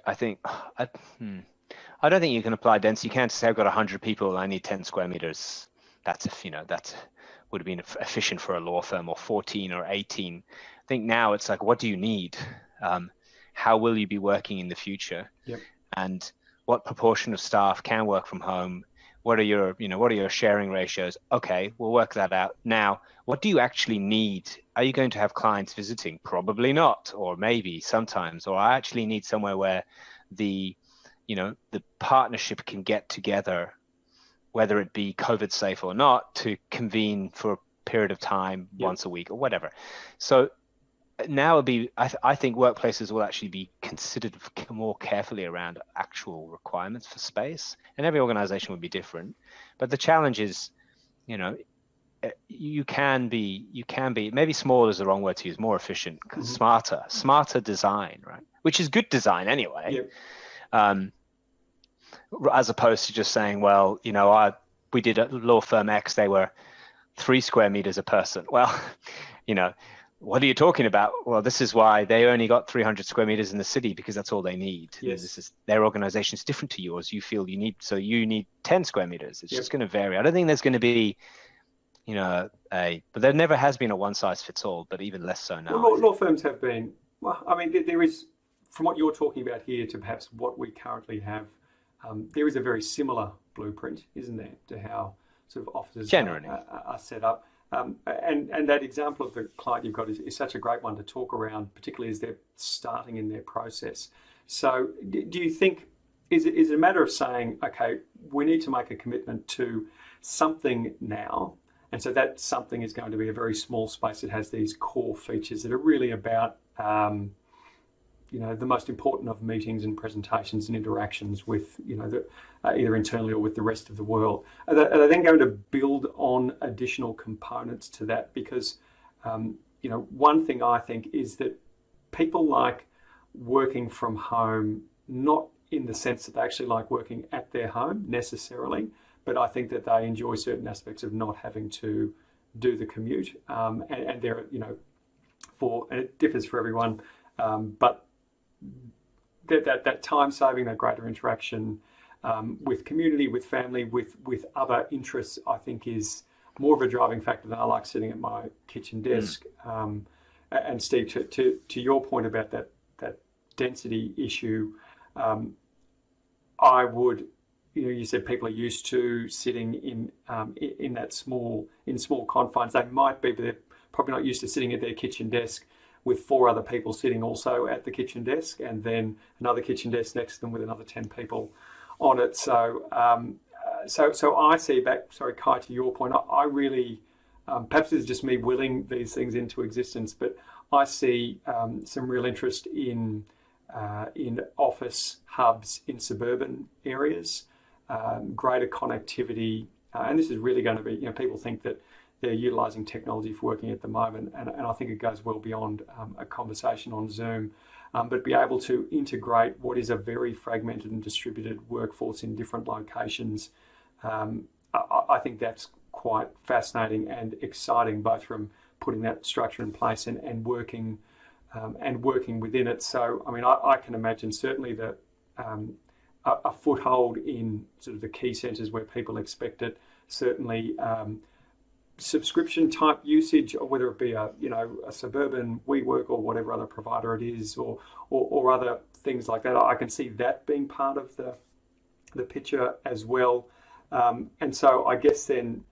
I don't think you can apply density. You can't say I've got 100 people. I need 10 square meters. That would have been efficient for a law firm, or 14 or 18. I think now it's like, what do you need? How will you be working in the future? Yep. And what proportion of staff can work from home? What are your sharing ratios? Okay, we'll work that out. Now, what do you actually need? Are you going to have clients visiting? Probably not, or maybe sometimes. Or I actually need somewhere where the partnership can get together, whether it be COVID safe or not, to convene for a period of time, once a week or whatever. So now I think workplaces will actually be considered more carefully around actual requirements for space, and every organization will be different. But the challenge is, you can be maybe small is the wrong word to use, more efficient, smarter design, right? Which is good design anyway. Yep. As opposed to just saying, well, we did a law firm X, they were 3 square meters a person. Well, what are you talking about? Well, this is why they only got 300 square meters in the city, because that's all they need. Yes. This is their organization is different to yours. You feel you need 10 square meters. It's just going to vary. I don't think there's going to be, but there never has been a one size fits all, but even less so now. Well, law firms have been, I mean, there is, from what you're talking about here to perhaps what we currently have, there is a very similar blueprint, isn't there, to how sort of offices generally are set up. And that example of the client you've got is such a great one to talk around, particularly as they're starting in their process. So do you think, is it a matter of saying, okay, we need to make a commitment to something now, and so that something is going to be a very small space that has these core features that are really about the most important of meetings and presentations and interactions with, either internally or with the rest of the world. Are they then going to build on additional components to that? Because, one thing I think is that people like working from home, not in the sense that they actually like working at their home necessarily, but I think that they enjoy certain aspects of not having to do the commute. And there, and it differs for everyone, but that time saving, that greater interaction with community, with family, with other interests, I think is more of a driving factor than I like sitting at my kitchen desk. And Steve, to your point about that density issue, I would you said people are used to sitting in that small confines. They might be, but they're probably not used to sitting at their kitchen desk with 4 other people sitting also at the kitchen desk, and then another kitchen desk next to them with another 10 people on it. So so I see back. Sorry, Kai, to your point, I really perhaps it's just me willing these things into existence, but I see some real interest in office hubs in suburban areas, greater connectivity, and this is really going to be, people think that they're utilising technology for working at the moment, and I think it goes well beyond a conversation on Zoom, but be able to integrate what is a very fragmented and distributed workforce in different locations. I think that's quite fascinating and exciting, both from putting that structure in place and working within it. So, I mean, I can imagine certainly that a foothold in sort of the key centres where people expect it, certainly subscription type usage, or whether it be a suburban WeWork or whatever other provider it is, or other things like that. I can see that being part of the picture as well. And so I guess then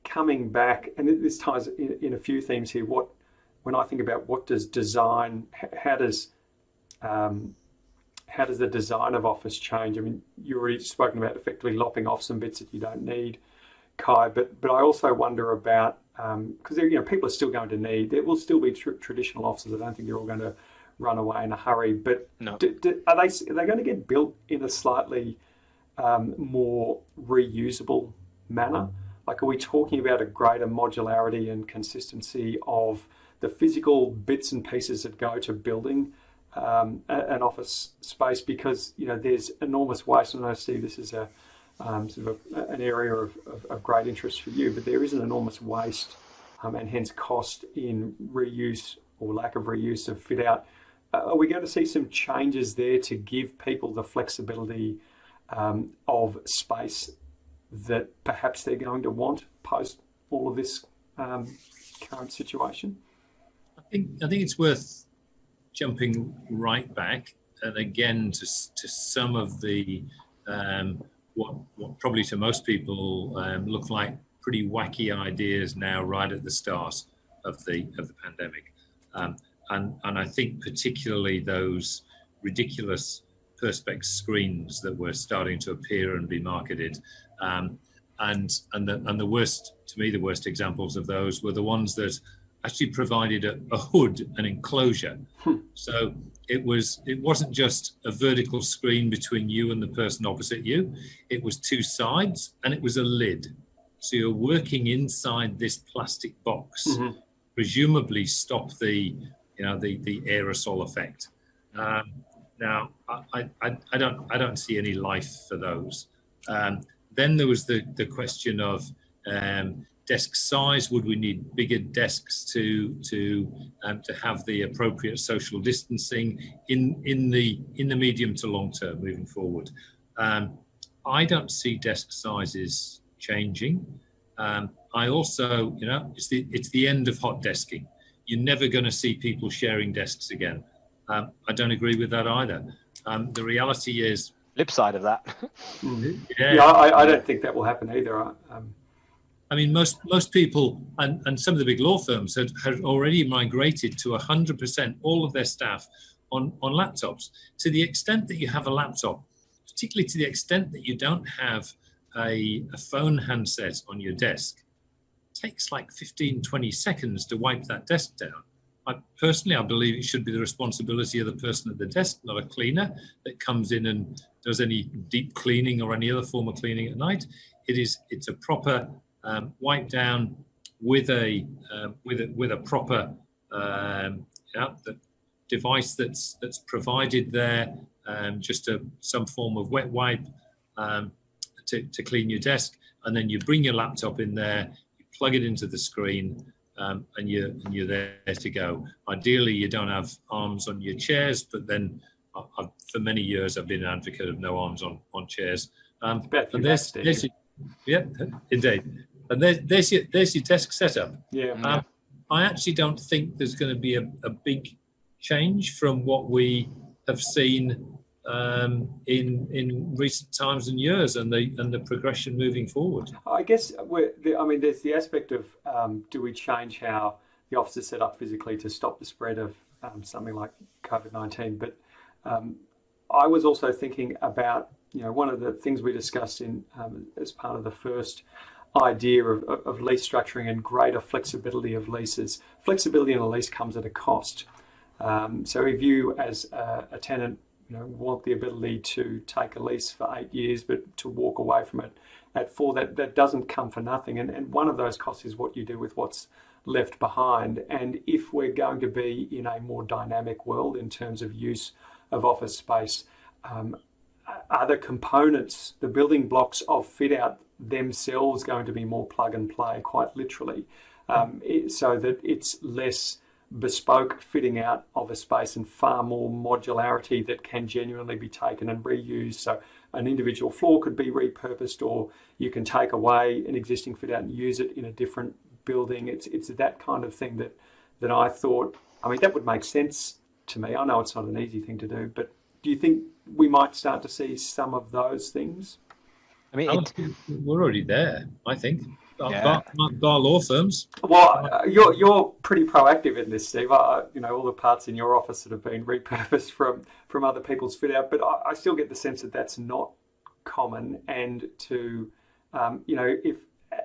coming back, and this ties in a few themes here. When I think about what does design, how does the design of office change? I mean, you already spoken about effectively lopping off some bits that you don't need, Kai, but I also wonder about, because people are still going to need, there will still be traditional offices. I don't think they're all going to run away in a hurry, but no. Are they going to get built in a slightly more reusable manner? Like, are we talking about a greater modularity and consistency of the physical bits and pieces that go to building an office space? Because there's enormous waste. And I know, Steve, this is a sort of an area of great interest for you, but there is an enormous waste and hence cost in reuse or lack of reuse of fit out. Are we going to see some changes there to give people the flexibility of space that perhaps they're going to want post all of this current situation? I think it's worth jumping right back and again to some of the what probably to most people look like pretty wacky ideas now right at the start of the pandemic, and I think particularly those ridiculous perspex screens that were starting to appear and be marketed, and the worst, to me, the worst examples of those were the ones that actually provided a hood, an enclosure. So it wasn't just a vertical screen between you and the person opposite you. It was 2 sides, and it was a lid. So you're working inside this plastic box, presumably stop the aerosol effect. Now, I don't see any life for those. Then there was the question of desk size. Would we need bigger desks to have the appropriate social distancing in the medium to long term moving forward? I don't see desk sizes changing. I also, it's the end of hot desking. You're never going to see people sharing desks again. I don't agree with that either. The reality is, flip side of that. I don't think that will happen either. I mean, most people and some of the big law firms had already migrated to 100% all of their staff on laptops. To the extent that you have a laptop, particularly to the extent that you don't have a phone handset on your desk, it takes like 15, 20 seconds to wipe that desk down. I believe it should be the responsibility of the person at the desk, not a cleaner that comes in and does any deep cleaning or any other form of cleaning at night. It's a proper wipe down with a proper the device that's provided there, just some form of wet wipe to clean your desk, and then you bring your laptop in there, you plug it into the screen. And you're there to go. Ideally, you don't have arms on your chairs, but then for many years I've been an advocate of no arms on chairs. And there's indeed. And there's your desk setup. Yeah. I actually don't think there's going to be a big change from what we have seen in recent times and years, and the progression moving forward. I guess there's the aspect of do we change how the office is set up physically to stop the spread of something like COVID-19? But I was also thinking about, one of the things we discussed in as part of the first idea of lease structuring and greater flexibility of leases. Flexibility in a lease comes at a cost. So if you, as a tenant, want the ability to take a lease for 8 years, but to walk away from it at 4, that doesn't come for nothing. And one of those costs is what you do with what's left behind. And if we're going to be in a more dynamic world in terms of use of office space, are the components, the building blocks of fit out themselves going to be more plug and play, quite literally, so that it's less bespoke fitting out of a space and far more modularity that can genuinely be taken and reused. So an individual floor could be repurposed, or you can take away an existing fit out and use it in a different building. It's that kind of thing that I thought, that would make sense to me. I know it's not an easy thing to do, but do you think we might start to see some of those things? We're already there, I think. Bar law firms. Well, you're pretty proactive in this, Steve. All the parts in your office that have been repurposed from other people's fit out, but I still get the sense that that's not common. And to, if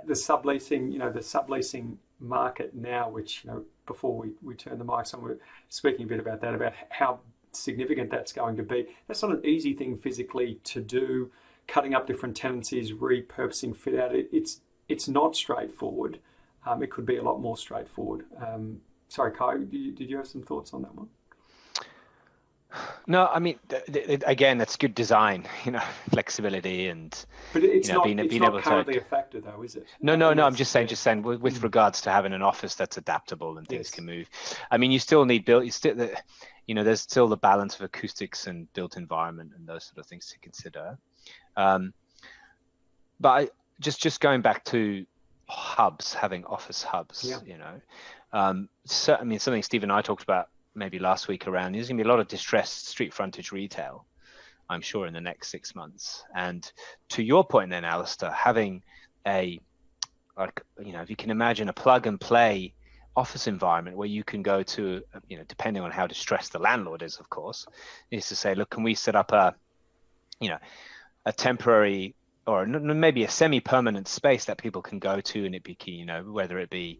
the subleasing market now, which, before we turn the mics on, we're speaking a bit about that, about how significant that's going to be. That's not an easy thing physically to do. Cutting up different tenancies, repurposing fit out, it's not straightforward. It could be a lot more straightforward. Sorry, Kai, did you have some thoughts on that one? No, again, that's good design, flexibility and. But it's not currently a factor, though, is it? No. I'm just saying, with regards to having an office that's adaptable and things can move. You still need there's still the balance of acoustics and built environment and those sort of things to consider. But just going back to hubs, having office hubs, something Steve and I talked about maybe last week around, there's going to be a lot of distressed street frontage retail, I'm sure, in the next 6 months. And to your point then, Alistair, having if you can imagine a plug and play office environment where you can go to, depending on how distressed the landlord is, of course, is to say, look, can we set up a temporary or maybe a semi-permanent space that people can go to, and it be, whether it be,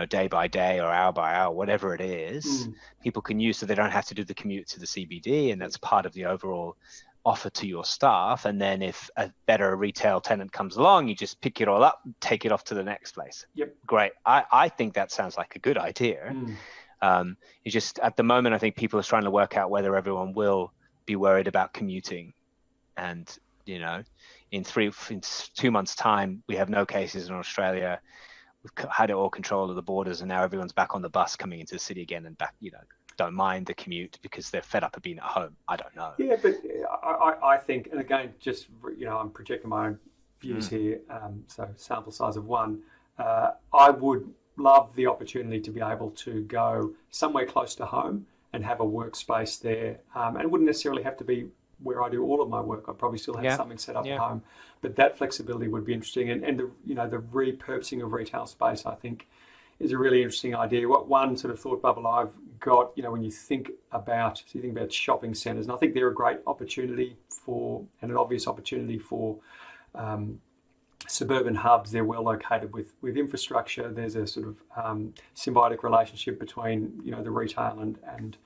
day by day or hour by hour, whatever it is, people can use, so they don't have to do the commute to the CBD, and that's part of the overall offer to your staff. And then if a better retail tenant comes along, you just pick it all up, take it off to the next place. Yep. Great. I think that sounds like a good idea. It's just, at the moment, I think people are trying to work out whether everyone will be worried about commuting. And, in 2 months' time, we have no cases in Australia. We've had it all control of the borders, and now everyone's back on the bus coming into the city again and back, don't mind the commute because they're fed up of being at home. I don't know. Yeah, but I think, and again, just, I'm projecting my own views here, so sample size of 1. I would love the opportunity to be able to go somewhere close to home and have a workspace there. And it wouldn't necessarily have to be where I do all of my work. I'd probably still have something set up at home, but that flexibility would be interesting. And the the repurposing of retail space, I think, is a really interesting idea. What one sort of thought bubble I've got, when you think about shopping centres, and I think they're a great opportunity and an obvious opportunity for suburban hubs. They're well located with infrastructure. There's a sort of symbiotic relationship between the retail and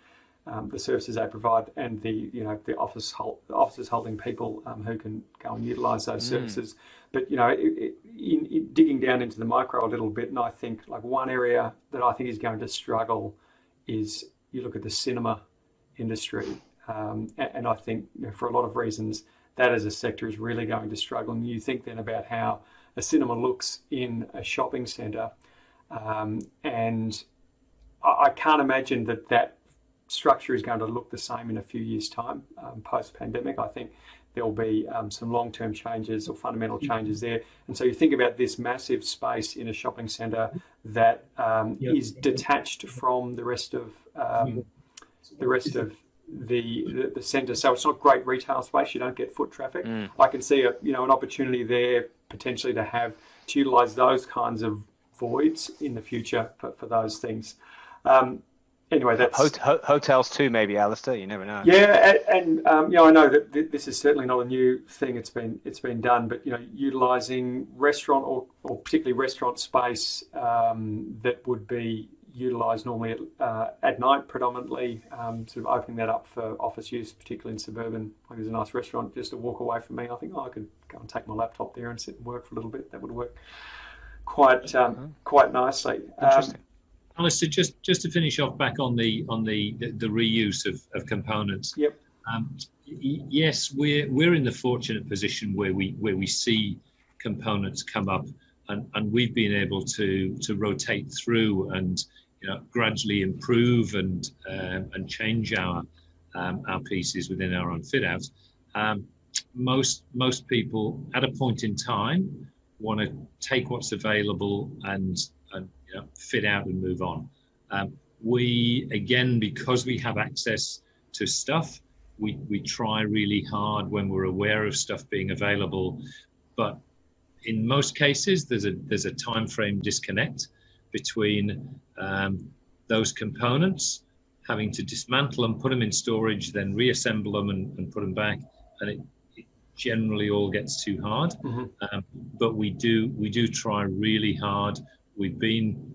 the services they provide, and the offices holding people who can go and utilise those services. But in digging down into the micro a little bit, and I think one area that I think is going to struggle is you look at the cinema industry, and I think for a lot of reasons that as a sector is really going to struggle. And you think then about how a cinema looks in a shopping centre, and I can't imagine that structure is going to look the same in a few years' time, post-pandemic. I think there'll be some long-term changes or fundamental changes there. And so you think about this massive space in a shopping centre that is detached from the rest of the centre. So it's not great retail space. You don't get foot traffic. I can see an opportunity there potentially to utilise those kinds of voids in the future for those things. Anyway, that's hotels too, maybe, Alistair. You never know. Yeah, and I know that this is certainly not a new thing. It's been done, but utilising restaurant or particularly restaurant space that would be utilised normally at night predominantly, sort of opening that up for office use, particularly in suburban. Like there's a nice restaurant just a walk away from me. I think I could go and take my laptop there and sit and work for a little bit. That would work quite nicely. Interesting. Alistair, just to finish off back on the reuse of components. Yep. Yes, we're in the fortunate position where we see components come up, and we've been able to rotate through and gradually improve and change our pieces within our own fit out. Most people at a point in time want to take what's available and fit out and move on. We, again, because we have access to stuff, we try really hard when we're aware of stuff being available. But in most cases, there's a time frame disconnect between those components, having to dismantle them, put them in storage, then reassemble them and put them back, and it generally all gets too hard. But we do try really hard. We've been,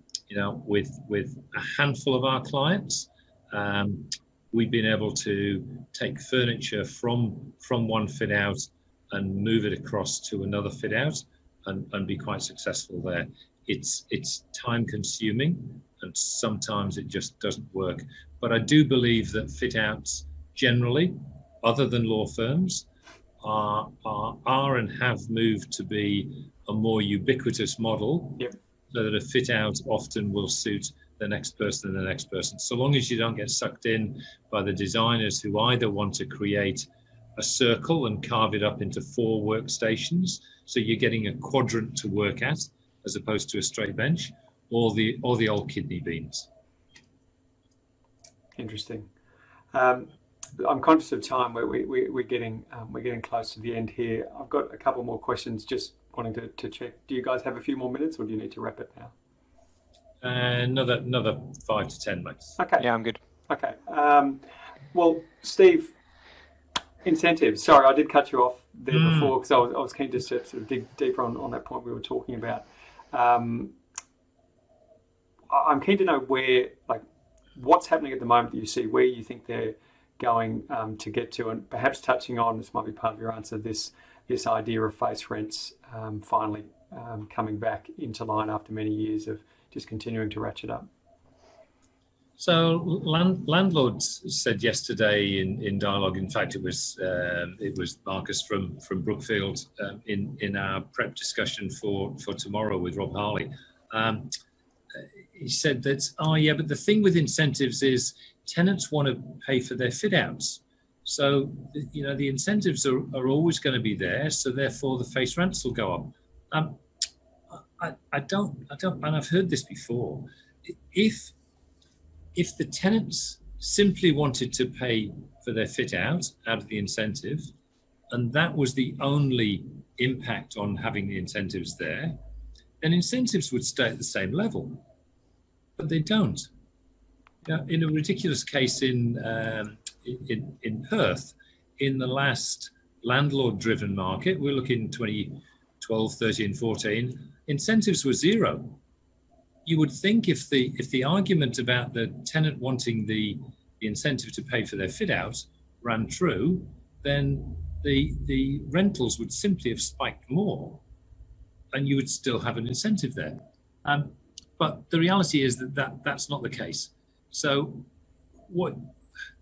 with a handful of our clients, we've been able to take furniture from one fit out and move it across to another fit out and be quite successful there. It's time consuming and sometimes it just doesn't work. But I do believe that fit outs generally, other than law firms, are and have moved to be a more ubiquitous model. Yep. So that a fit out often will suit the next person and the next person. So long as you don't get sucked in by the designers who either want to create a circle and carve it up into 4 workstations, so you're getting a quadrant to work at as opposed to a straight bench, or the old kidney beans. Interesting. I'm conscious of time. We're getting close to the end here. I've got a couple more questions. Just wanting to check. Do you guys have a few more minutes, or do you need to wrap it now? Another 5 to 10 minutes. Okay. Yeah, I'm good. Okay. Well, Steve, incentives. Sorry, I did cut you off there before because I was keen to sort of dig deeper on that point we were talking about. I'm keen to know what's happening at the moment that you see, where you think they're going to get to, and perhaps touching on, this might be part of your answer, this idea of face rents finally coming back into line after many years of just continuing to ratchet up. So landlords said yesterday in dialogue, in fact it was Marcus from Brookfield in our prep discussion for tomorrow with Rob Harley. He said that, but the thing with incentives is tenants want to pay for their fit outs. So, the incentives are always going to be there. So therefore the face rents will go up. I don't, and I've heard this before. If the tenants simply wanted to pay for their fit out of the incentive, and that was the only impact on having the incentives there, then incentives would stay at the same level. But they don't. In a ridiculous case in Perth, in the last landlord-driven market, we're looking 2012, 13, 14, incentives were zero. You would think if the argument about the tenant wanting the incentive to pay for their fit out ran true, then the rentals would simply have spiked more, and you would still have an incentive there. But the reality is that's not the case. So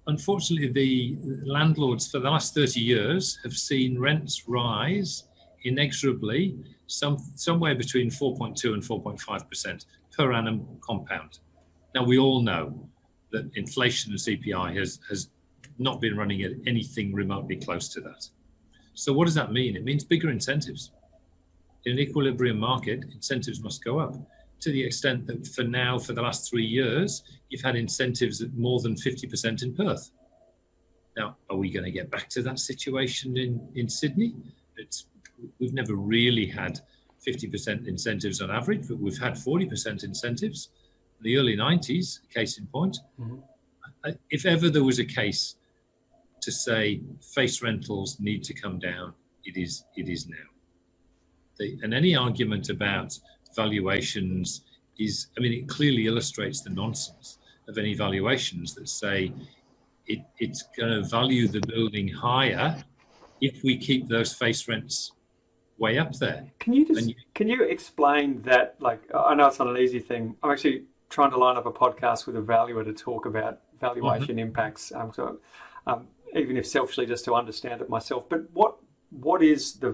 unfortunately, the landlords for the last 30 years have seen rents rise inexorably, somewhere between 4.2 and 4.5% per annum compound. Now, we all know that inflation and CPI has not been running at anything remotely close to that. So what does that mean? It means bigger incentives. In an equilibrium market, incentives must go up, to the extent that for the last 3 years, you've had incentives at more than 50% in Perth. Now, are we going to get back to that situation in Sydney? We've never really had 50% incentives on average, but we've had 40% incentives. In the early 90s, case in point. If ever there was a case to say face rentals need to come down, it is now. And any argument about valuations is, I mean, it clearly illustrates the nonsense of any valuations that say it's going to value the building higher if we keep those face rents way up there. Can you explain that? Like, I know it's not an easy thing. I'm actually trying to line up a podcast with a valuer to talk about valuation impacts. Even if selfishly, just to understand it myself. But what is the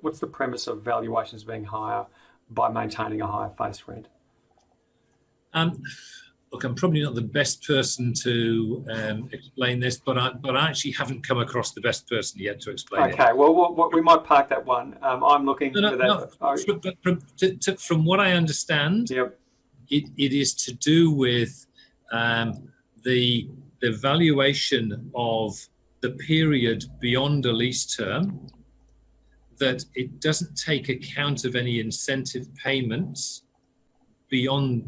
what's the premise of valuations being higher by maintaining a higher face rent? Look, I'm probably not the best person to explain this, but I actually haven't come across the best person yet to explain it. Okay, well, we might park that one. I'm looking for that. No, from what I understand, it is to do with the valuation of the period beyond a lease term, that it doesn't take account of any incentive payments beyond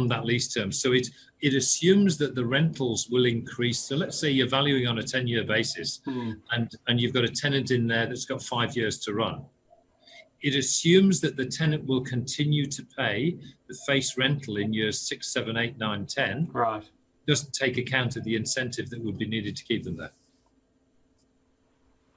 that lease term. So it assumes that the rentals will increase. So let's say you're valuing on a 10-year basis and you've got a tenant in there that's got 5 years to run. It assumes that the tenant will continue to pay the face rental in years 6, 7, 8, 9, 10. Right. Doesn't take account of the incentive that would be needed to keep them there.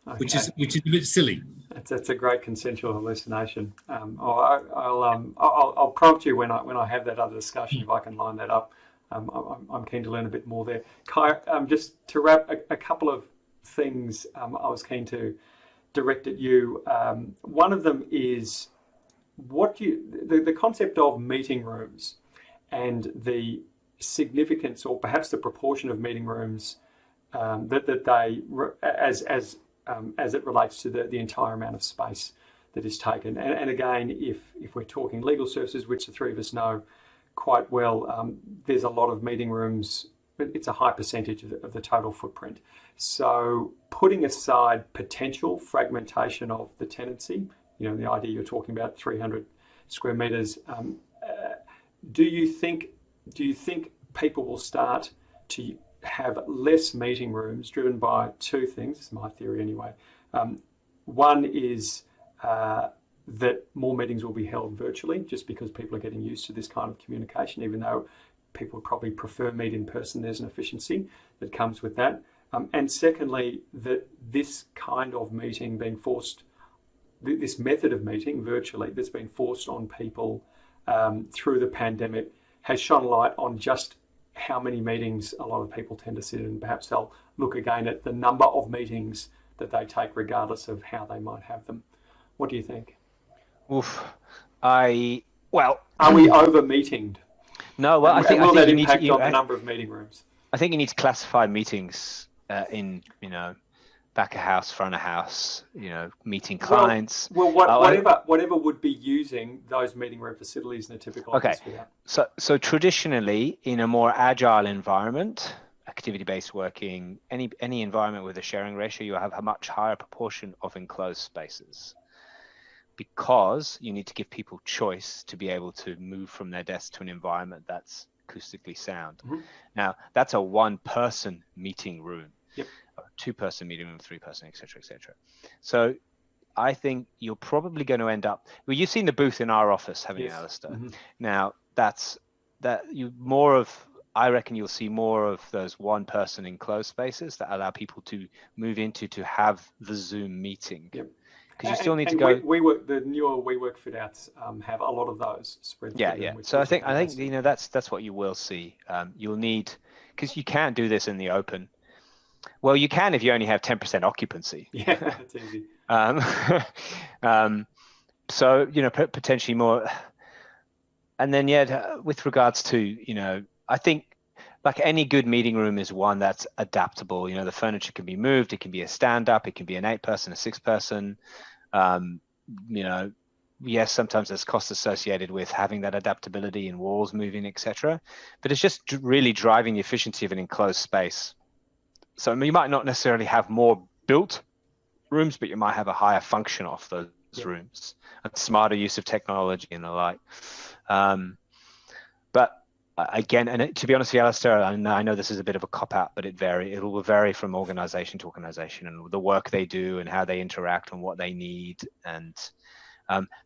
Okay. Which is a bit silly. That's a great consensual hallucination. I'll prompt you when I have that other discussion if I can line that up. I'm keen to learn a bit more there. Kai, just to wrap a couple of things I was keen to direct at you. One of them is the concept of meeting rooms and the significance, or perhaps the proportion of meeting rooms that they as it relates to the entire amount of space that is taken. And again, if we're talking legal services, which the three of us know quite well, there's a lot of meeting rooms, but it's a high percentage of the total footprint. So putting aside potential fragmentation of the tenancy, the idea you're talking about 300 square meters, do you think people will start to have less meeting rooms driven by two things? This is my theory anyway. One is that more meetings will be held virtually just because people are getting used to this kind of communication, even though people probably prefer meet in person. There's an efficiency that comes with that. And secondly, that this kind of meeting being forced, this method of meeting virtually that's been forced on people through the pandemic has shone light on just how many meetings a lot of people tend to sit in. Perhaps they'll look again at the number of meetings that they take regardless of how they might have them. What do you think? Are we over-meeting'd? No, well, I think that you impact need to, on the number of meeting rooms? I think you need to classify meetings in, back of house, front of house, meeting clients. Whatever would be using those meeting room facilities in a typical office. So traditionally, in a more agile environment, activity-based working, any environment with a sharing ratio, you have a much higher proportion of enclosed spaces, because you need to give people choice to be able to move from their desk to an environment that's acoustically sound. Now, that's a one-person meeting room. Yep. A two-person meeting room, three-person, etc., etc. So I think you're probably going to end up. Well, you've seen the booth in our office, haven't you, Alistair? Now, I reckon you'll see more of those one-person enclosed spaces that allow people to move into to have the Zoom meeting. Yep. Because you still need to go. The newer WeWork fit outs have a lot of those spread. Yeah. So I think that's what you will see. You'll need, because you can't do this in the open. Well, you can if you only have 10% occupancy. Yeah, that's easy. So potentially more. And then with regards to I think like any good meeting room is one that's adaptable. The furniture can be moved. It can be a stand-up. It can be an 8-person, a 6-person. Yes, sometimes there's costs associated with having that adaptability in walls moving, etc. But it's just really driving the efficiency of an enclosed space So you might not necessarily have more built rooms, but you might have a higher function off those rooms, a smarter use of technology and the like. But again, and to be honest with you, Alistair, I know this is a bit of a cop-out, but it will vary from organization to organization and the work they do and how they interact and what they need. And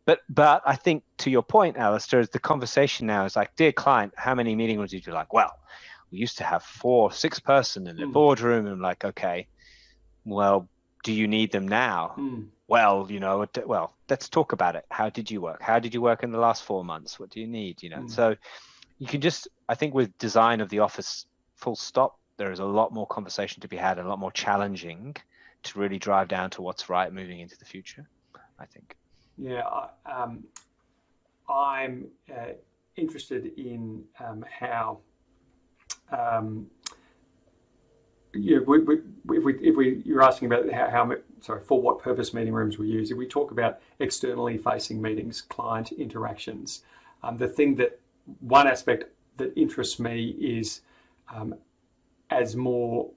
but I think to your point, Alistair, the conversation now is like, dear client, how many meeting rooms did you like? Well, we used to have 4, 6 person in the boardroom. And I'm like, okay, well, do you need them now? Well, well, let's talk about it. How did you work? How did you work in the last 4 months? What do you need? So you can just, I think with design of the office, full stop, there is a lot more conversation to be had and a lot more challenging to really drive down to what's right moving into the future, I think. Yeah, I'm interested in how you're asking about for what purpose meeting rooms we use. If we talk about externally facing meetings, client interactions, one aspect that interests me is as more,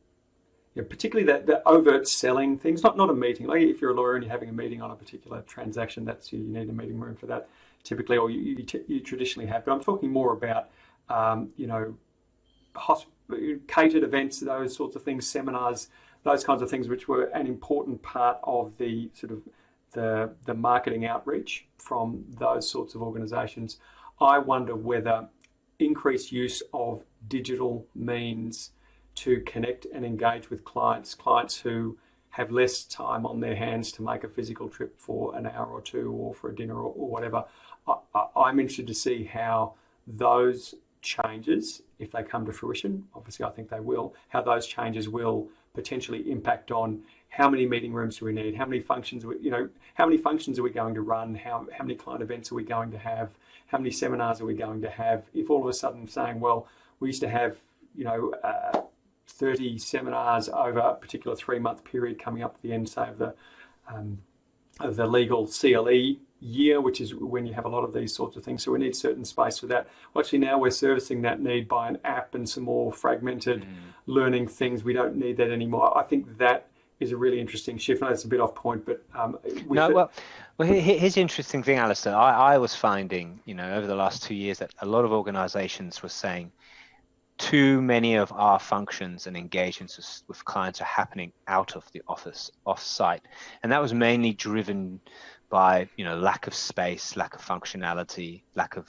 particularly the overt selling things, not a meeting. Like if you're a lawyer and you're having a meeting on a particular transaction, you need a meeting room for that typically, or you traditionally have. But I'm talking more about, catered events, those sorts of things, seminars, those kinds of things, which were an important part of the sort of the marketing outreach from those sorts of organisations. I wonder whether increased use of digital means to connect and engage with clients who have less time on their hands to make a physical trip for an hour or two or for a dinner or whatever. I'm interested to see how those changes, if they come to fruition, obviously I think they will, how those changes will potentially impact on how many meeting rooms do we need, how many functions how many functions are we going to run, how many client events are we going to have, how many seminars are we going to have. If all of a sudden saying, well, we used to have 30 seminars over a particular 3-month period coming up at the end, say, of the legal CLE year, which is when you have a lot of these sorts of things. So we need certain space for that. Well, actually now we're servicing that need by an app and some more fragmented learning things. We don't need that anymore. I think that is a really interesting shift. I know it's a bit off point, but well, here's the interesting thing, Alistair. I was finding, over the last 2 years that a lot of organizations were saying too many of our functions and engagements with clients are happening out of the office, off-site. And that was mainly driven by lack of space, lack of functionality, lack of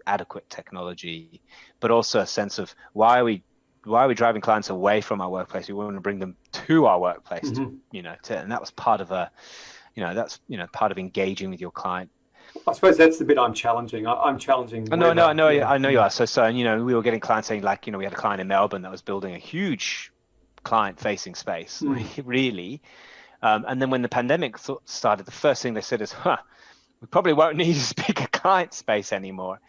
adequate technology, but also a sense of why are we driving clients away from our workplace? We want to bring them to our workplace, and that was part of part of engaging with your client. I suppose that's the bit I'm challenging. I'm challenging. I know you are. So we were getting clients saying we had a client in Melbourne that was building a huge client-facing space, really. And then when the pandemic started, the first thing they said is, we probably won't need as big a client space anymore.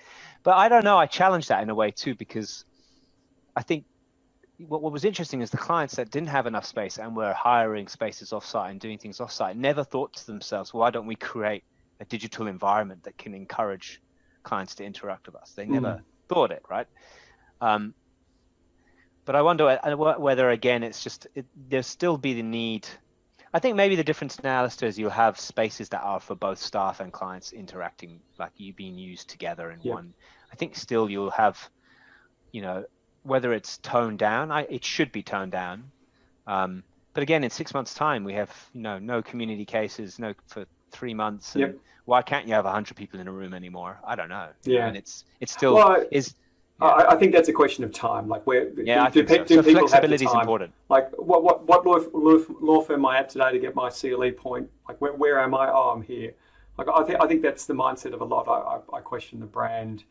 But I don't know. I challenge that in a way too, because I think what was interesting is the clients that didn't have enough space and were hiring spaces offsite and doing things offsite never thought to themselves, why don't we create a digital environment that can encourage clients to interact with us? They never thought it, right? But I wonder whether, again, there'll still be the need. I think maybe the difference now, Alistair, is you'll have spaces that are for both staff and clients interacting, like you being used together in one. I think still you'll have, whether it's toned down, it should be toned down. But again, in 6 months' time, we have no community cases, for 3 months. And why can't you have 100 people in a room anymore? I don't know. Yeah, and it's still is. Yeah. I think that's a question of time. Like, do people flexibility have the is time? important. Like, what law firm am I at today to get my CLE point? Like, where am I? Oh, I'm here. Like, I think that's the mindset of a lot. I question the brand,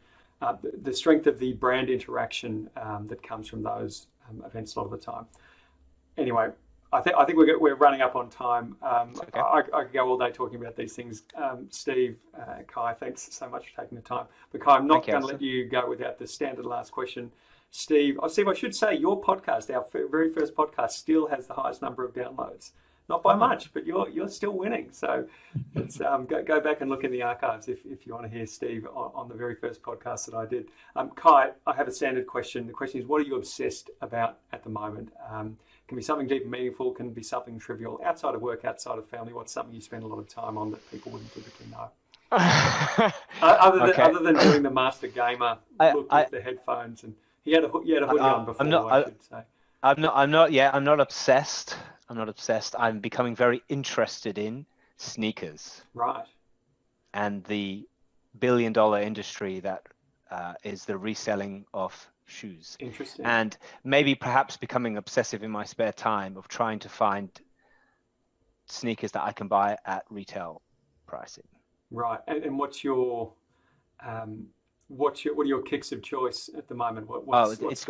the strength of the brand interaction that comes from those events a lot of the time. Anyway, I think we're running up on time. Okay. I could go all day talking about these things. Steve, Kai, thanks so much for taking the time. But Kai, I'm not going to let you go without the standard last question. Steve, I should say your podcast, our very first podcast, still has the highest number of downloads. not by much, but you're still winning. So it's go back and look in the archives if you want to hear Steve on the very first podcast that I did. Kai, I have a standard question. The question is, what are you obsessed about at the moment? Can be something deep and meaningful, can be something trivial, outside of work, outside of family. What's something you spend a lot of time on that people wouldn't typically know? Other than doing the master gamer look with the headphones, and he had a hoodie on before. I should say. I'm not obsessed. I'm becoming very interested in sneakers. Right. And the billion-dollar industry that is the reselling of shoes. Interesting. And maybe perhaps becoming obsessive in my spare time of trying to find sneakers that I can buy at retail pricing. Right. And what are your kicks of choice at the moment? What's first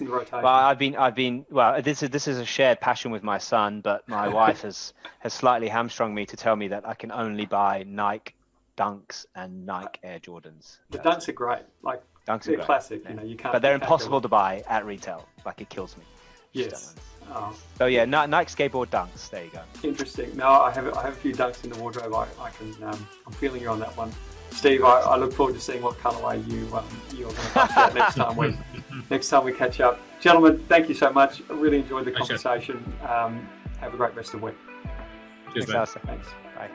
in the rotation? Well, this is a shared passion with my son, but my wife has slightly hamstrung me to tell me that I can only buy Nike Dunks and Nike Air Jordans. The Dunks are great. They're classic. Yeah. You can't. But they're impossible to buy at retail. It kills me. Yes. Oh. So yeah, Nike skateboard Dunks. There you go. Interesting. No, I have a few Dunks in the wardrobe. I can. I'm feeling you on that one, Steve. I look forward to seeing what colourway you're going to bust out next time we catch up, gentlemen. Thank you so much. I really enjoyed the conversation. Have a great rest of the week. Cheers, Thanks. Thanks. Bye.